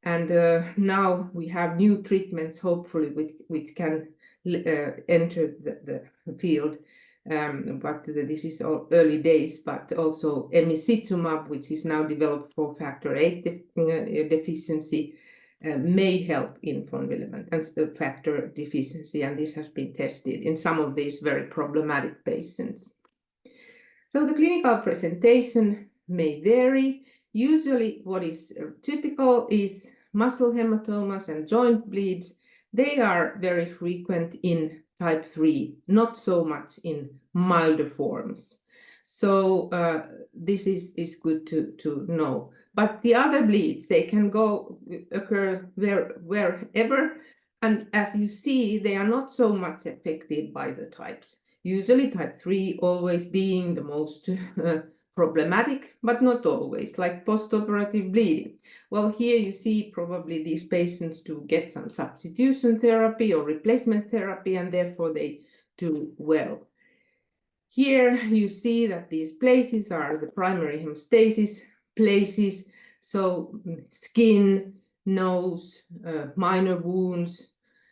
And now we have new treatments, hopefully, which can enter the field. But this is all early days, but also emicizumab, which is now developed for factor 8 deficiency, may help in von Willebrand and factor deficiency, and this has been tested in some of these very problematic patients. So the clinical presentation may vary. Usually what is typical is muscle hematomas and joint bleeds. They are very frequent in type 3, not so much in milder forms. So this is good to know. But the other bleeds, they can occur wherever. And as you see, they are not so much affected by the types. Usually type 3 always being the most problematic, but not always, like postoperative bleeding. Well, here you see probably these patients to get some substitution therapy or replacement therapy, and therefore they do well. Here you see that these places are the primary hemostasis places, so skin, nose, minor wounds,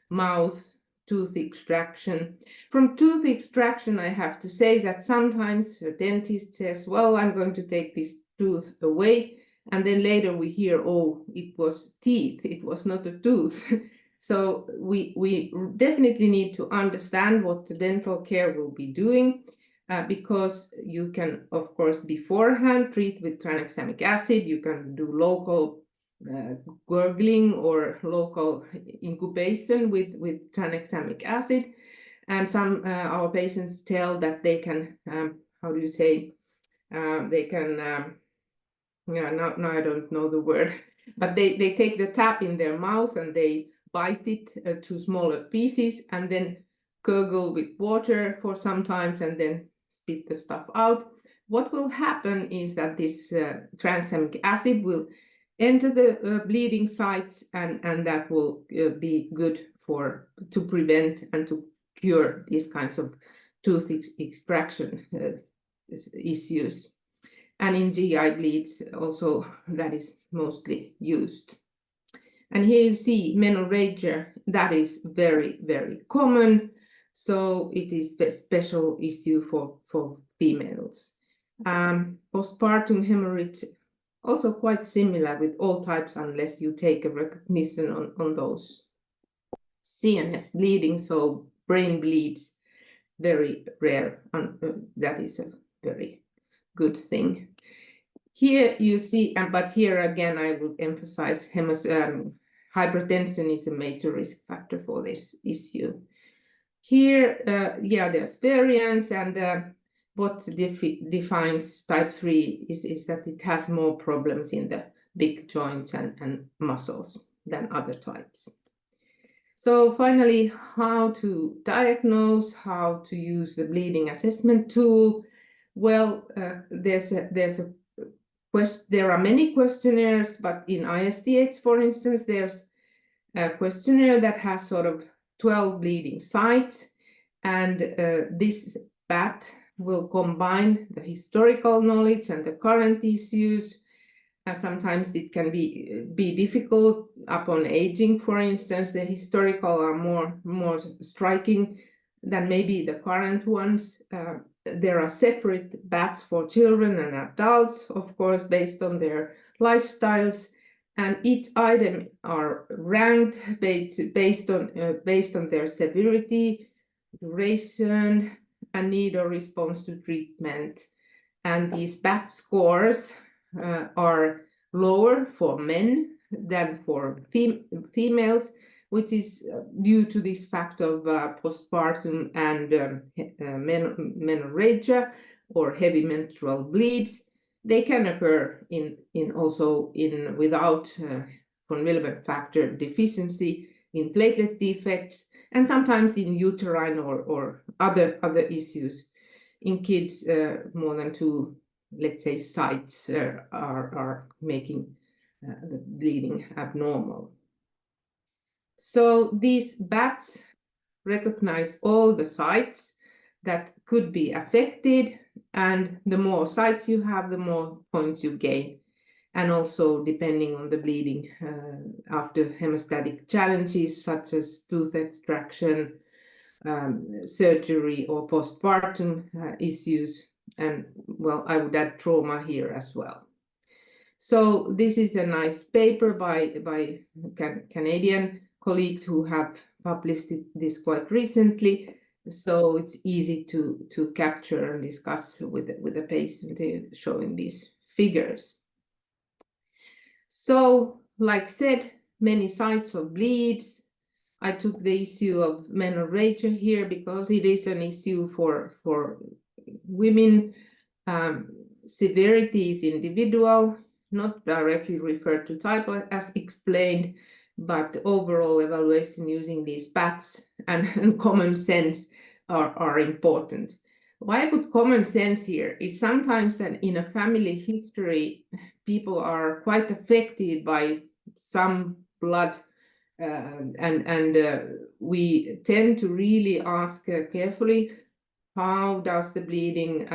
mouth, tooth extraction. From tooth extraction, I have to say that sometimes a dentist says, well, I'm going to take this tooth away. And then later we hear, oh, it was teeth, it was not a tooth. So we definitely need to understand what the dental care will be doing, because you can, of course, beforehand treat with tranexamic acid. You can do local gurgling or local incubation with tranexamic acid. And some our patients tell that they can, how do you say, they can, yeah, now I don't know the word, but they take the tap in their mouth and they bite it to smaller pieces and then gurgle with water for some time and then spit the stuff out. What will happen is that this tranexamic acid will enter the bleeding sites, and that will be good to prevent and to cure these kinds of tooth extraction issues. And in GI bleeds also that is mostly used. And here you see menorrhagia, that is very, very common. So it is a special issue for females. Postpartum hemorrhage, also quite similar with all types, unless you take a recognition on those. CNS bleeding, so brain bleeds, very rare, and that is a very good thing. Here you see, but here again I would emphasize hypertension is a major risk factor for this issue. Here, there's variance, and what defines type 3 is that it has more problems in the big joints and muscles than other types. So finally, how to diagnose, how to use the bleeding assessment tool. Well, there are many questionnaires, but in ISTH, for instance, there's a questionnaire that has sort of 12 bleeding sites, and this BAT will combine the historical knowledge and the current issues. Sometimes it can be difficult upon aging, for instance. The historical are more striking than maybe the current ones. There are separate BATs for children and adults, of course, based on their lifestyles, and each item are ranked based on their severity, duration, and need or response to treatment. And these BAT scores are lower for men than for females, which is due to this fact of postpartum and menorrhagia or heavy menstrual bleeds. They can occur also without von Willebrand factor deficiency, in platelet defects, and sometimes in uterine or other issues. In kids, more than 2, let's say, sites are making the bleeding abnormal. So these BATs recognize all the sites that could be affected, and the more sites you have, the more points you gain. And also depending on the bleeding after hemostatic challenges such as tooth extraction, surgery, or postpartum issues. And well, I would add trauma here as well. So this is a nice paper by Canadian colleagues who have published this quite recently. So it's easy to capture and discuss with the patient showing these figures. So, like said, many sites of bleeds. I took the issue of menorrhagia here because it is an issue for women. Severity is individual, not directly referred to type as explained, but overall evaluation using these BATs and common sense are important. Why I put common sense here is sometimes that in a family history, people are quite affected by some blood, and we tend to really ask carefully, how does the bleeding,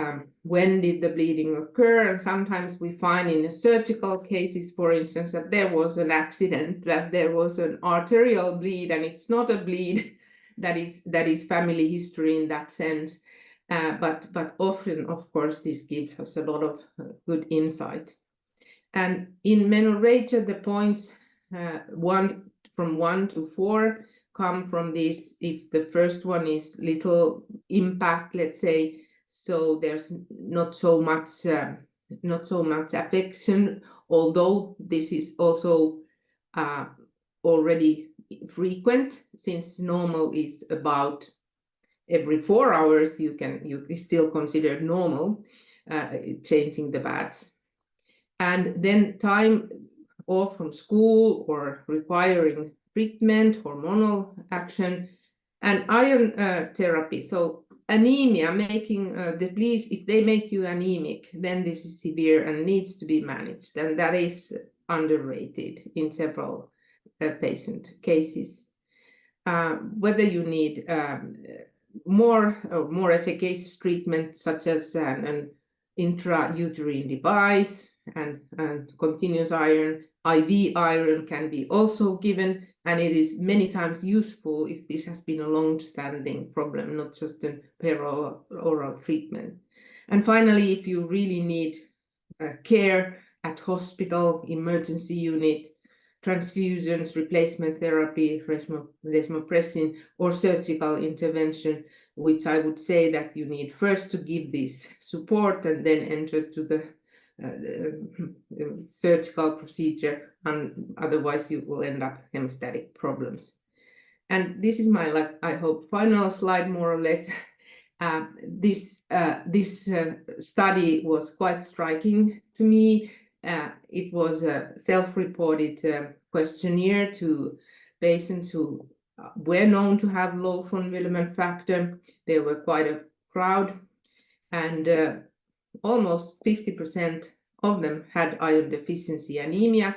when did the bleeding occur? And sometimes we find in surgical cases, for instance, that there was an accident, that there was an arterial bleed, and it's not a bleed that is family history in that sense. But often, of course, this gives us a lot of good insight. And in menorrhagia, the points from 1 to 4 come from this. If the first one is little impact, let's say, so there's not so much affection, although this is also already frequent, since normal is about every 4 hours. You still consider normal, changing the BATs. And then time off from school or requiring treatment, hormonal action, and iron therapy. So anemia, making the bleeds, if they make you anemic, then this is severe and needs to be managed. And that is underrated in several patient cases. Whether you need more efficacious treatment, such as an intrauterine device and continuous iron, IV iron can be also given, and it is many times useful if this has been a long-standing problem, not just a oral treatment. And finally, if you really need care at hospital, emergency unit, transfusions, replacement therapy, desmopressin, or surgical intervention, which I would say that you need first to give this support and then enter to the surgical procedure, and otherwise you will end up hemostatic problems. And this is my, I hope, final slide, more or less. This study was quite striking to me. It was a self-reported questionnaire to patients who were known to have low von Willebrand factor. There were quite a crowd, and almost 50% of them had iron deficiency anemia.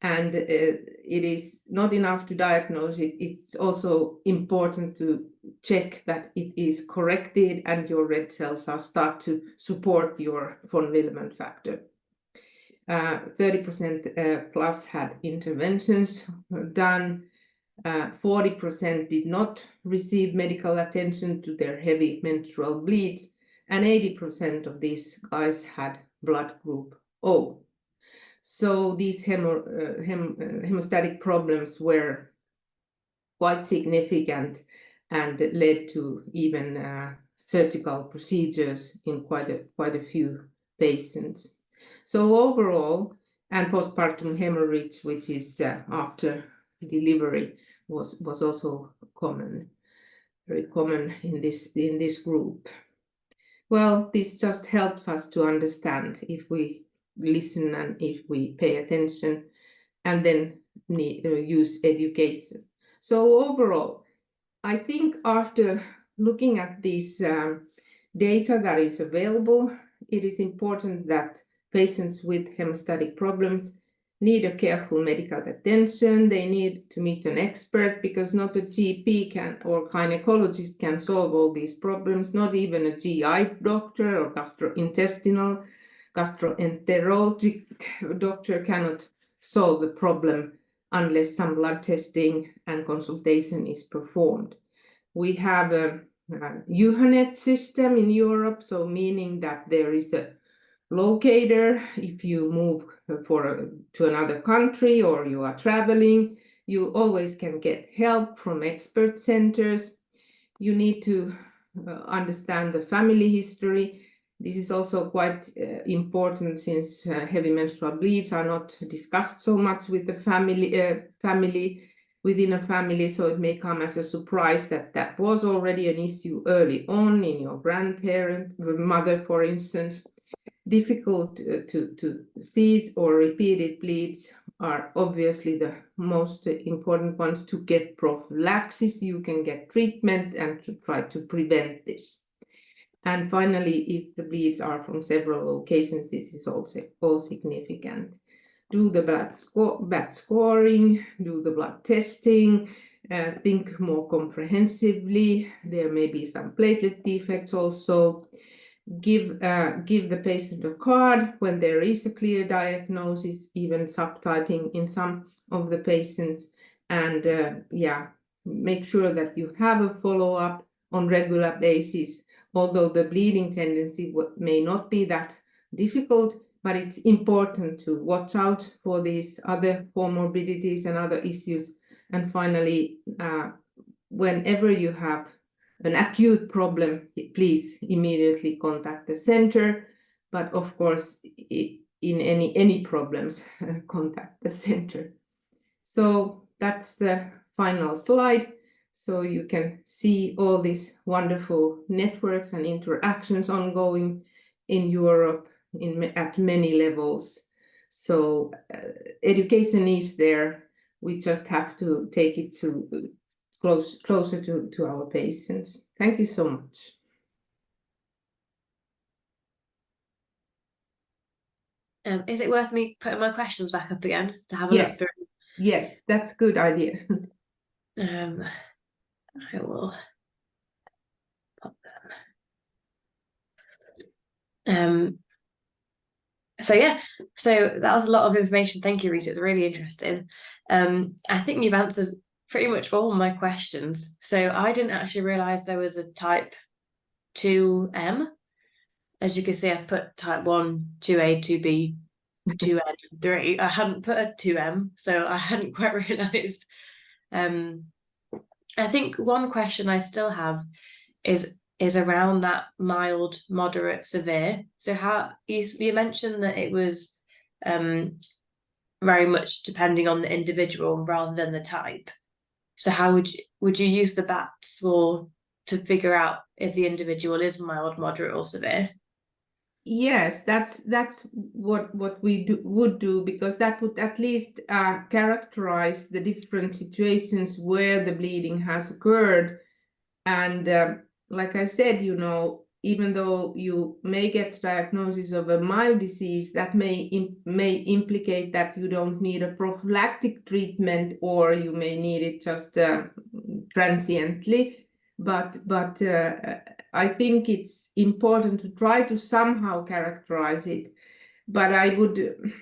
And it is not enough to diagnose it. It's also important to check that it is corrected and your red cells are start to support your von Willebrand factor. 30% plus had interventions done. 40% did not receive medical attention to their heavy menstrual bleeds, and 80% of these guys had blood group O. So these hemostatic problems were quite significant and led to even surgical procedures in quite a few patients. So overall, and postpartum hemorrhage, which is after delivery, was also common, very common in this group. Well, this just helps us to understand if we listen and if we pay attention, and then use education. So overall, I think after looking at this data that is available, it is important that patients with hemostatic problems need a careful medical attention. They need to meet an expert, because not a GP or gynecologist can solve all these problems. Not even a GI doctor or gastroenterologic doctor cannot solve the problem unless some blood testing and consultation is performed. We have a EURORDIS system in Europe, so meaning that there is a locator. If you move to another country or you are traveling, you always can get help from expert centers. You need to understand the family history. This is also quite important, since heavy menstrual bleeds are not discussed so much with the family within a family, so it may come as a surprise that that was already an issue early on in your grandparent, mother, for instance. Difficult to seize or repeated bleeds are obviously the most important ones. To get prophylaxis, you can get treatment and to try to prevent this. And finally, if the bleeds are from several locations, this is also all significant. Do the blood scoring, do the blood testing, think more comprehensively. There may be some platelet defects also. Give the patient a card when there is a clear diagnosis, even subtyping in some of the patients, and make sure that you have a follow-up on regular basis. Although the bleeding tendency may not be that difficult, but it's important to watch out for these other comorbidities and other issues. And finally, whenever you have an acute problem, please immediately contact the center. But of course, in any problems, contact the center. So that's the final slide. So you can see all these wonderful networks and interactions ongoing in Europe at many levels. So education is there. We just have to take it to closer to our patients. Thank you so much. Is it worth me putting my questions back up again to have a look through? Yes, that's a good idea. I will pop them. So that was a lot of information. Thank you, Riitta. It's really interesting. I think you've answered pretty much all my questions. So I didn't actually realize there was a type 2M. As you can see, I've put type 1, 2A, 2B, 2N3. I hadn't put a 2M, so I hadn't quite realised. I think one question I still have is around that mild, moderate, severe. So how you mentioned that it was very much depending on the individual rather than the type. So how would you use the BAT score to figure out if the individual is mild, moderate, or severe? Yes, that's what we would do, because that would at least characterize the different situations where the bleeding has occurred. And like I said, you know, even though you may get diagnosis of a mild disease, that may implicate that you don't need a prophylactic treatment, or you may need it just transiently. But I think it's important to try to somehow characterize it. But I would,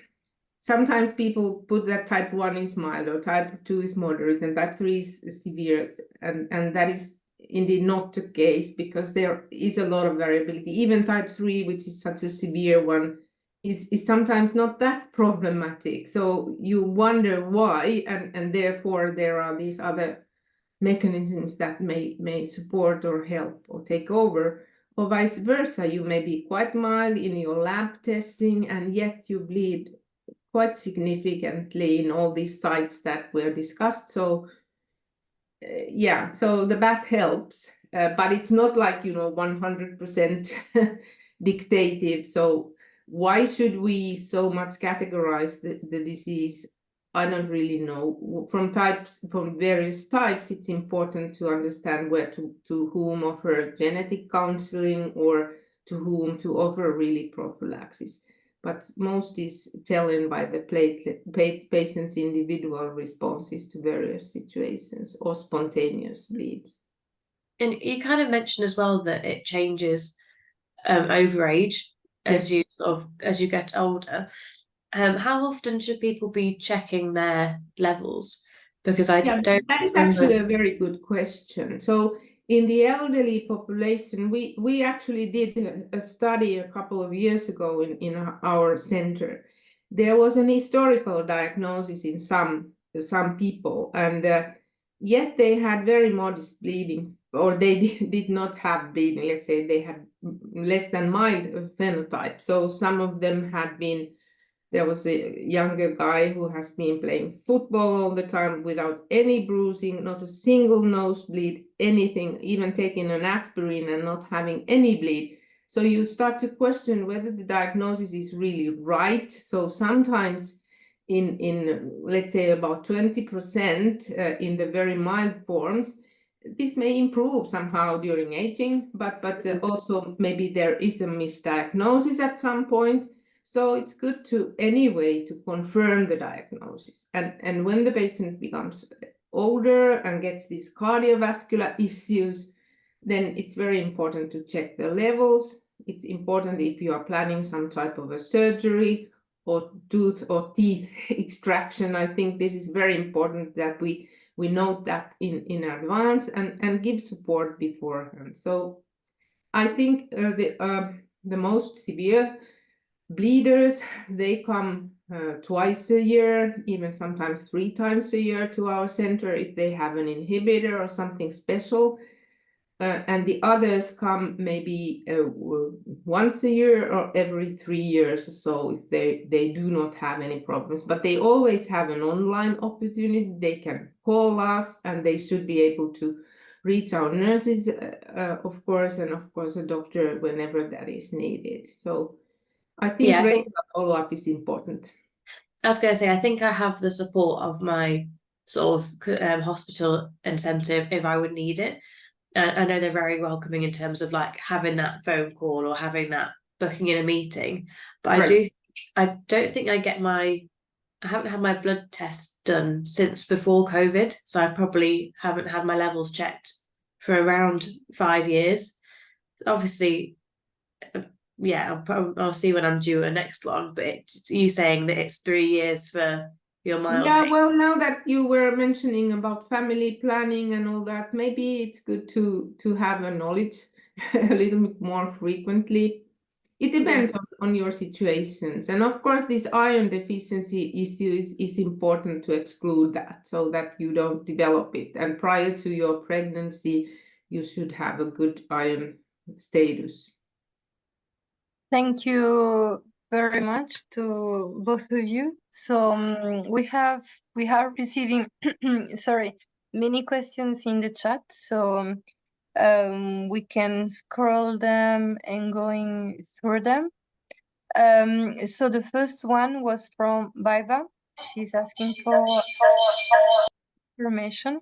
sometimes people put that type 1 is mild, or type 2 is moderate, and type 3 is severe. And that is indeed not the case, because there is a lot of variability. Even type 3, which is such a severe one, is sometimes not that problematic. So you wonder why, and therefore there are these other mechanisms that may support or help or take over, or vice versa. You may be quite mild in your lab testing, and yet you bleed quite significantly in all these sites that were discussed. So yeah, so the BAT helps, but it's not like, you know, 100% dictative. So why should we so much categorize the disease? I don't really know. From various types, it's important to understand where to whom offer genetic counseling, or to whom to offer really prophylaxis. But most is taken by the patient's individual responses to various situations or spontaneous bleeds. And you kind of mentioned as well that it changes over age as you get older. How often should people be checking their levels? Because don't. That is actually a very good question. So in the elderly population, we actually did a study a couple of years ago in our center. There was an historical diagnosis in some people, and yet they had very modest bleeding, or they did not have bleeding. Let's say they had less than mild phenotype. So some of them had been. There was a younger guy who has been playing football all the time without any bruising, not a single nosebleed, anything, even taking an aspirin and not having any bleed. So you start to question whether the diagnosis is really right. So sometimes in let's say about 20% in the very mild forms, this may improve somehow during aging, but also maybe there is a misdiagnosis at some point. So it's good to anyway to confirm the diagnosis. And when the patient becomes older and gets these cardiovascular issues, then it's very important to check the levels. It's important if you are planning some type of a surgery or tooth or teeth extraction. I think this is very important that we note that in advance and give support beforehand. So I think the most severe bleeders, they come twice a year, even sometimes 3 times a year to our center if they have an inhibitor or something special. And the others come maybe once a year or every 3 years or so if they do not have any problems. But they always have an online opportunity. They can call us, and they should be able to reach our nurses, of course, and of course a doctor whenever that is needed. So I think regular follow-up is important. I was going to say, I think I have the support of my sort of hospital incentive if I would need it. I know they're very welcoming in terms of like having that phone call or having that booking in a meeting. But right. I don't think I haven't had my blood test done since before COVID. So I probably haven't had my levels checked for around 5 years. Obviously, yeah, I'll see when I'm due a next one, but it's you saying that it's 3 years for your mild pain. Well, now that you were mentioning about family planning and all that, maybe it's good to have a knowledge a little bit more frequently. It depends on your situations. And of course, this iron deficiency issue is important to exclude that so that you don't develop it. And prior to your pregnancy, you should have a good iron status. Thank you very much to both of you. So we are receiving sorry, many questions in the chat. So we can scroll them and going through them. So the first one was from Baiba. She's asking for information.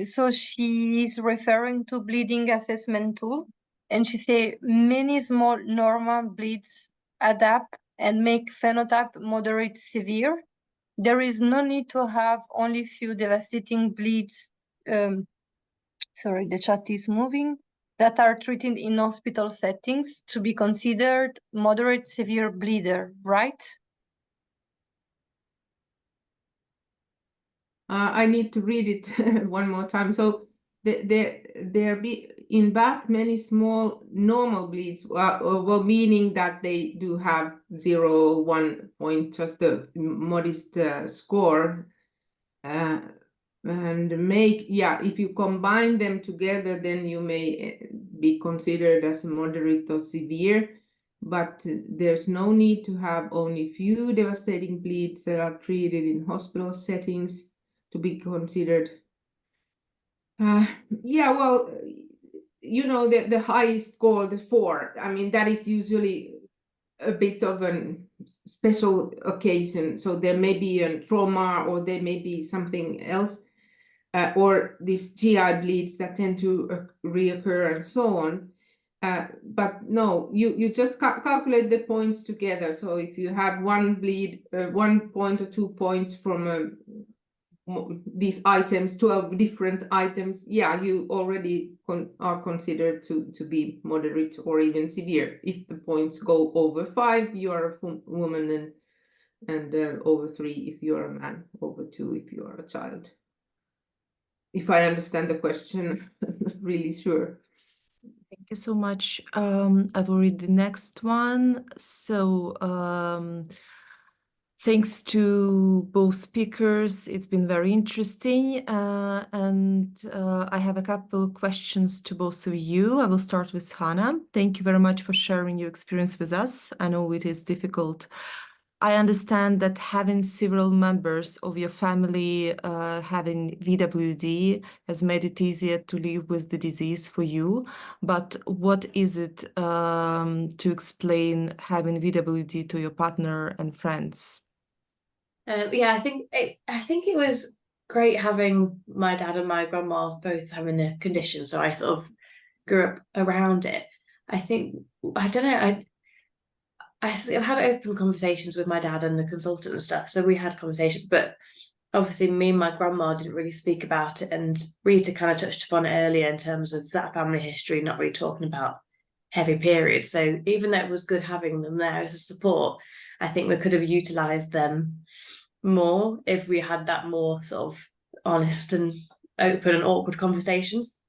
So she's referring to bleeding assessment tool, and she say many small normal bleeds adapt and make phenotype moderate severe. There is no need to have only few devastating bleeds. Sorry, the chat is moving. That are treated in hospital settings to be considered moderate severe bleeder, right? I need to read it one more time. So there be in that many small normal bleeds, well, meaning that they do have 0, 1 point, just a modest score, and make, if you combine them together, then you may be considered as moderate or severe. But there's no need to have only few devastating bleeds that are treated in hospital settings to be considered. Well, you know, the highest score, the 4, I mean, that is usually a bit of a special occasion. So there may be a trauma, or there may be something else, or these GI bleeds that tend to reoccur and so on. But no, you just calculate the points together. So if you have one bleed, 1 point or 2 points from these items, 12 different items, you already are considered to be moderate or even severe. If the points go over 5, you are a woman, and over 3 if you are a man, over 2 if you are a child. If I understand the question, I'm not really sure. Thank you so much. I will read the next one. So thanks to both speakers, it's been very interesting. And I have a couple of questions to both of you. I will start with Hannah. Thank you very much for sharing your experience with us. I know it is difficult. I understand that having several members of your family having VWD has made it easier to live with the disease for you. But what is it to explain having VWD to your partner and friends? I think it was great having my dad and my grandma both having the condition, so I sort of grew up around it. I've had open conversations with my dad and the consultant and stuff, so we had conversations, but obviously me and my grandma didn't really speak about it, and Riitta kind of touched upon it earlier in terms of that family history, not really talking about heavy periods. So even though it was good having them there as a support, I think we could have utilised them more if we had that more sort of honest and open and awkward conversations.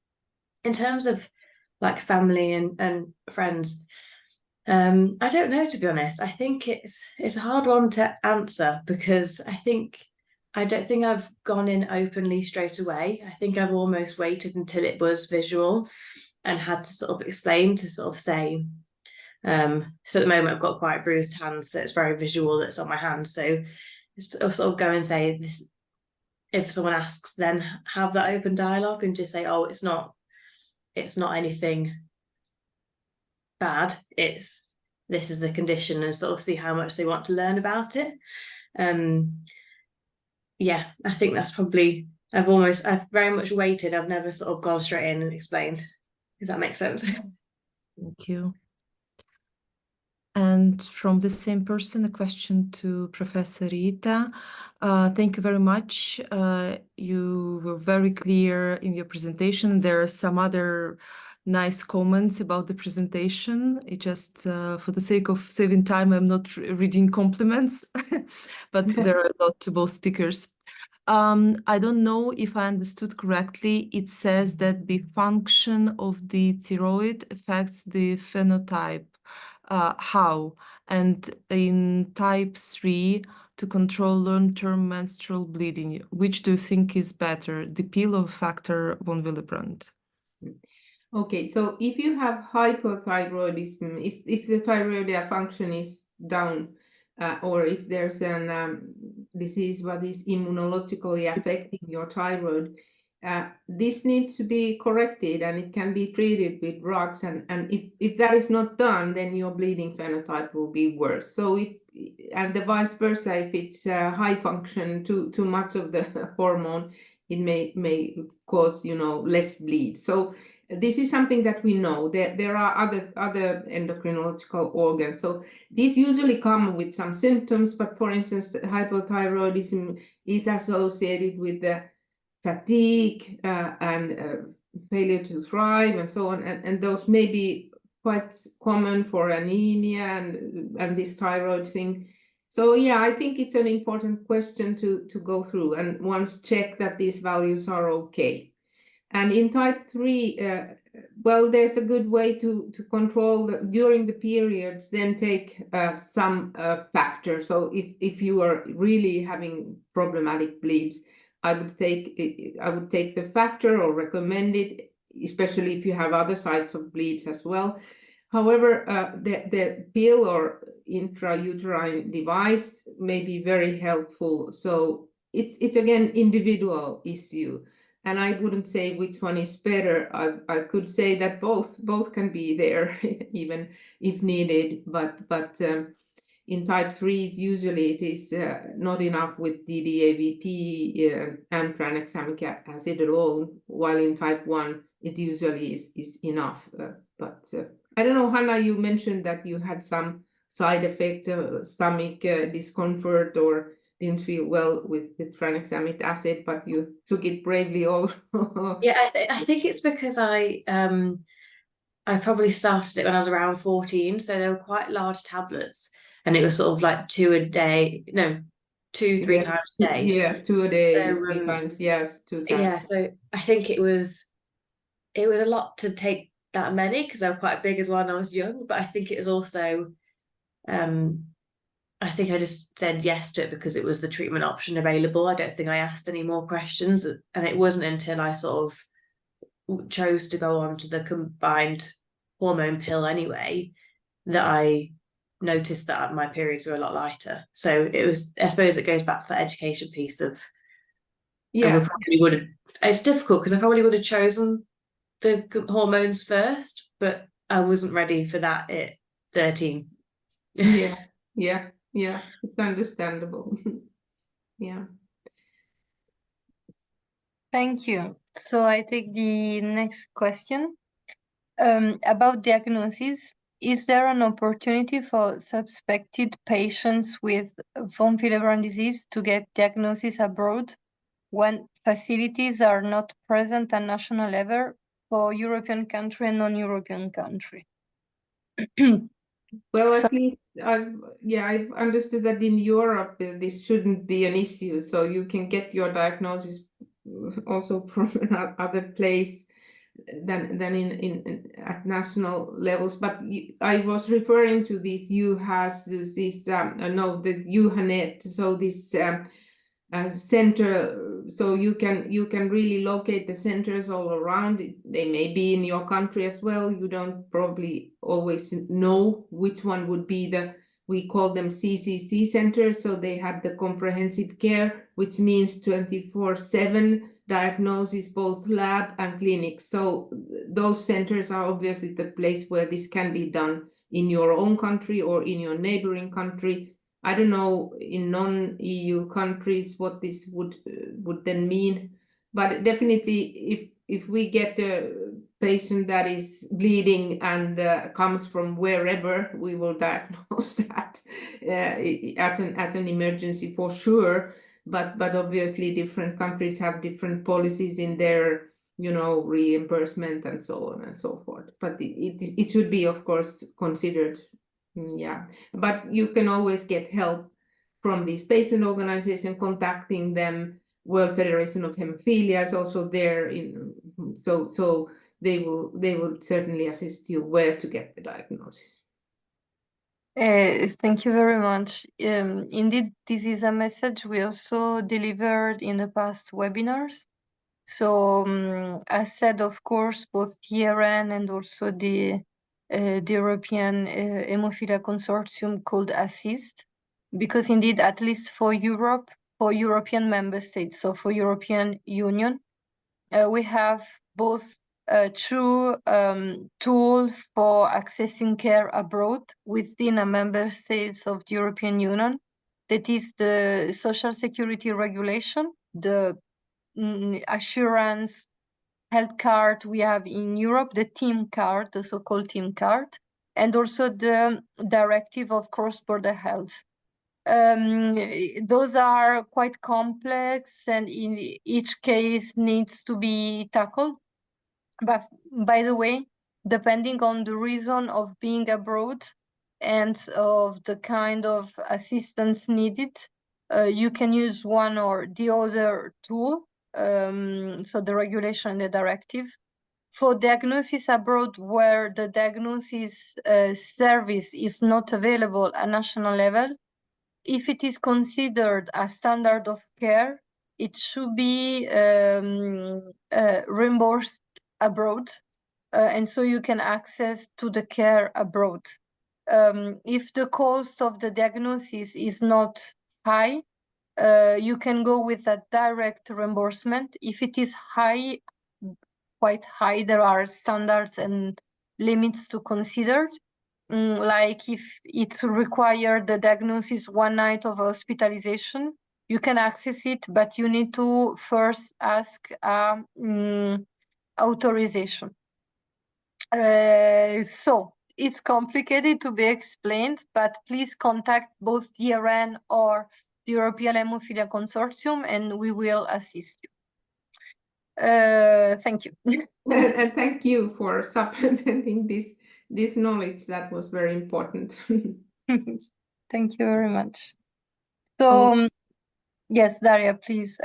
In terms of like family and friends, I don't know, to be honest. I think it's a hard one to answer, because I don't think I've gone in openly straight away. I think I've almost waited until it was visual and had to sort of explain, to sort of say, so at the moment I've got quite bruised hands, so it's very visual that's on my hands. So sort of go and say this, if someone asks, then have that open dialogue and just say, oh, it's not anything bad, this is the condition, and sort of see how much they want to learn about it. I think that's probably, I've very much waited. I've never sort of gone straight in and explained, if that makes sense. Thank you. And from the same person, a question to Professor Riitta. Thank you very much. You were very clear in your presentation. There are some other nice comments about the presentation. It just, for the sake of saving time, I'm not reading compliments, but there are a lot to both speakers. I don't know if I understood correctly. It says that the function of the thyroid affects the phenotype how? And in type 3, to control long-term menstrual bleeding, which do you think is better, the pill or factor von Willebrand? Okay, so if you have hypothyroidism, if the thyroid function is down, or if there's an disease that is immunologically affecting your thyroid, this needs to be corrected, and it can be treated with drugs. And if that is not done, then your bleeding phenotype will be worse. So and the vice versa, if it's high function, too much of the hormone, it may cause, less bleed. So this is something that we know. There are other endocrinological organs. So these usually come with some symptoms, but for instance, hypothyroidism is associated with the fatigue and failure to thrive and so on. And those may be quite common for anemia and this thyroid thing. So yeah, I think it's an important question to go through and once check that these values are okay. And in type 3, well, there's a good way to control during the periods, then take some factor. So if you are really having problematic bleeds, I would take the factor or recommend it, especially if you have other sites of bleeds as well. However, the pill or intrauterine device may be very helpful. So it's again individual issue. And I wouldn't say which one is better. I could say that both can be there, even if needed. But in type 3s, usually it is not enough with DDAVP and tranexamic acid alone, while in type 1, it usually is enough. But I don't know, Hanna, you mentioned that you had some side effects, stomach discomfort, or didn't feel well with tranexamic acid, but you took it bravely all. Yeah, I think it's because I probably started it when I was around 14, so they were quite large tablets, and it was sort of like 2 a day, no, 2-3 times a day. Yeah, 2 a day, so, 3 times, yes, 2 times. Yeah, so I think it was a lot to take that many because they were quite big as well when I was young, but I think it was also I think I just said yes to it because it was the treatment option available. I don't think I asked any more questions, and it wasn't until I sort of chose to go on to the combined hormone pill anyway that I noticed that my periods were a lot lighter. So it was, I suppose it goes back to that education piece of, yeah, it's difficult because I probably would have chosen the hormones first, but I wasn't ready for that at 13. Yeah, it's understandable. Yeah. Thank you. So I take the next question about diagnosis. Is there an opportunity for suspected patients with von Willebrand disease to get diagnosis abroad when facilities are not present at national level for European country and non-European country? Well, So- at least I've understood that in Europe this shouldn't be an issue, so you can get your diagnosis also from another place than in at national levels. But I was referring to this EUHAS, this the EUHANET, so this center, so you can really locate the centers all around. They may be in your country as well. You don't probably always know which one would be we call them CCC centers, so they have the comprehensive care, which means 24/7 diagnosis, both lab and clinic. So those centers are obviously the place where this can be done in your own country or in your neighboring country. I don't know in non-EU countries what this would then mean, but definitely if we get a patient that is bleeding and comes from wherever, we will diagnose that at an emergency for sure. But obviously different countries have different policies in their reimbursement and so on and so forth. But it should be, of course, considered. Yeah, but you can always get help from these patient organizations, contacting them. World Federation of Haemophilia is also there, so they will certainly assist you where to get the diagnosis. Thank you very much. Indeed, this is a message we also delivered in the past webinars. So, as said, of course, both ERN and also the European Haemophilia Consortium called ASSIST, because indeed, at least for Europe, for European member states, so for European Union, we have both a true tool for accessing care abroad within a member states of the European Union. That is the Social Security Regulation, the assurance health card we have in Europe, the TEAM card, the so-called TEAM card, and also the Directive of Cross-Border Health. Those are quite complex and in each case needs to be tackled. But by the way, depending on the reason of being abroad and of the kind of assistance needed, you can use one or the other tool, so the regulation and the directive. For diagnosis abroad, where the diagnosis service is not available at national level, if it is considered a standard of care, it should be reimbursed abroad, and so you can access to the care abroad. If the cost of the diagnosis is not high, you can go with a direct reimbursement. If it is high, quite high, there are standards and limits to consider. Like if it requires the diagnosis 1 night of hospitalization, you can access it, but you need to first ask authorization. So it's complicated to be explained, but please contact both ERN or the European Haemophilia Consortium and we will assist you. Thank you. And thank you for supplementing this knowledge. That was very important. Thank you very much. So, yes, Daria, please.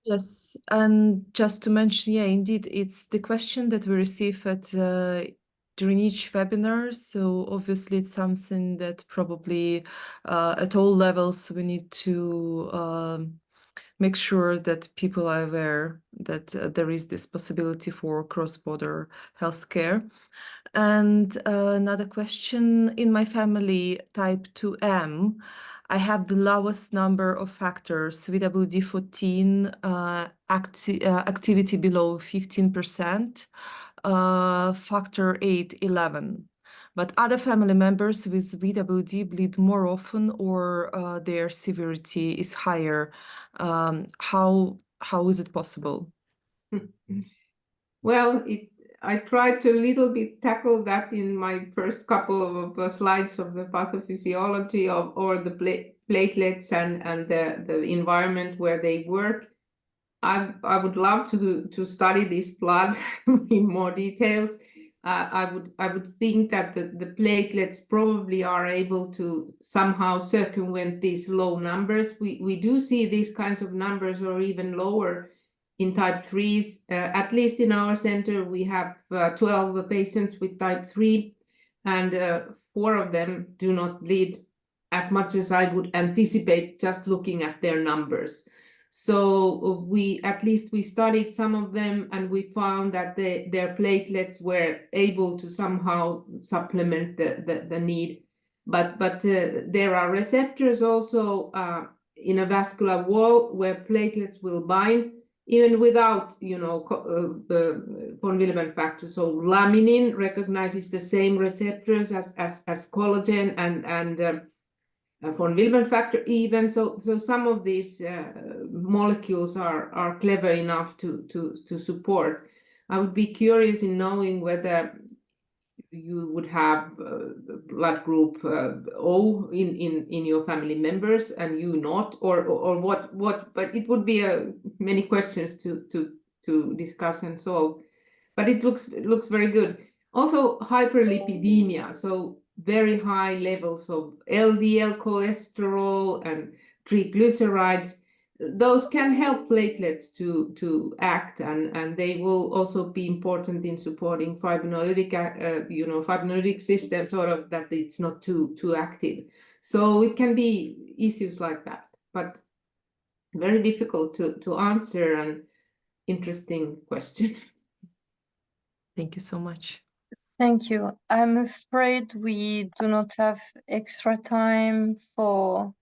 Yes, and just to mention, yeah, indeed, it's the question that we receive at during each webinar. So obviously, it's something that probably at all levels we need to make sure that people are aware that there is this possibility for cross-border healthcare. And another question: in my family, type 2M, I have the lowest number of factors, VWD14, activity below 15%, factor 8, 11. But other family members with VWD bleed more often or their severity is higher. How is it possible? Well, I tried to a little bit tackle that in my first couple of slides of the pathophysiology or the platelets and the environment where they work. I would love to study this blood in more details. I would think that the platelets probably are able to somehow circumvent these low numbers. We do see these kinds of numbers or even lower in type 3s. At least in our center, we have 12 patients with type 3, and 4 of them do not bleed as much as I would anticipate just looking at their numbers. So we studied some of them, and we found that their platelets were able to somehow supplement the need. But there are receptors also in a vascular wall where platelets will bind, even without, the von Willebrand factor. So laminin recognizes the same receptors as collagen and von Willebrand factor even. So some of these molecules are clever enough to support. I would be curious in knowing whether you would have blood group O in your family members and you not, or what, but it would be many questions to discuss and solve. But it looks very good. Also hyperlipidemia, so very high levels of LDL cholesterol and triglycerides. those can help platelets to act, and they will also be important in supporting fibrinolytic, fibrinolytic system, sort of that it's not too active. So it can be issues like that, but very difficult to answer, and interesting question. Thank you so much. Thank you. I'm afraid we do not have extra time for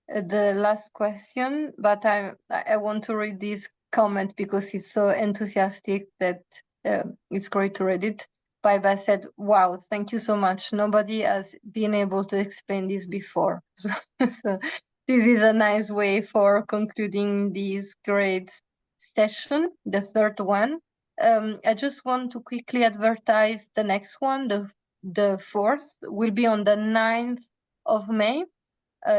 the last question, but I want to read this comment because it's so enthusiastic that it's great to read it. Baiba said, "Wow, thank you so much. Nobody has been able to explain this before." So this is a nice way for concluding this great session, the third one. I just want to quickly advertise the next one. The fourth will be on the 9th of May.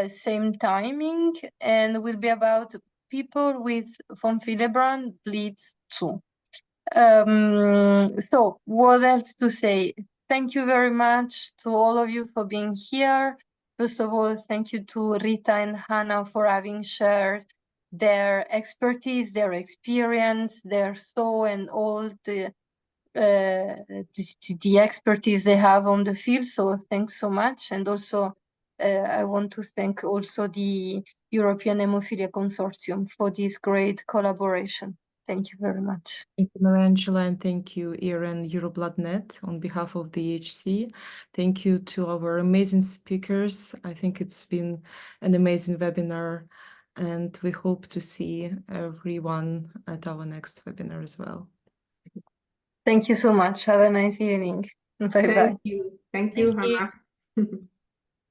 Same timing, and will be about people with von Willebrand bleeds too. So what else to say? Thank you very much to all of you for being here. First of all, thank you to Riitta and Hannah for having shared their expertise, their experience, their thought, and all the expertise they have on the field. So thanks so much. And also I want to thank also the European Haemophilia Consortium for this great collaboration. Thank you very much. Thank you, Mariangela, and thank you, ERN-EuroBloodNet, on behalf of the EHC. Thank you to our amazing speakers. I think it's been an amazing webinar, and we hope to see everyone at our next webinar as well. Thank you so much. Have a nice evening. Bye-bye. Thank you, Hannah.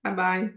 Bye-bye.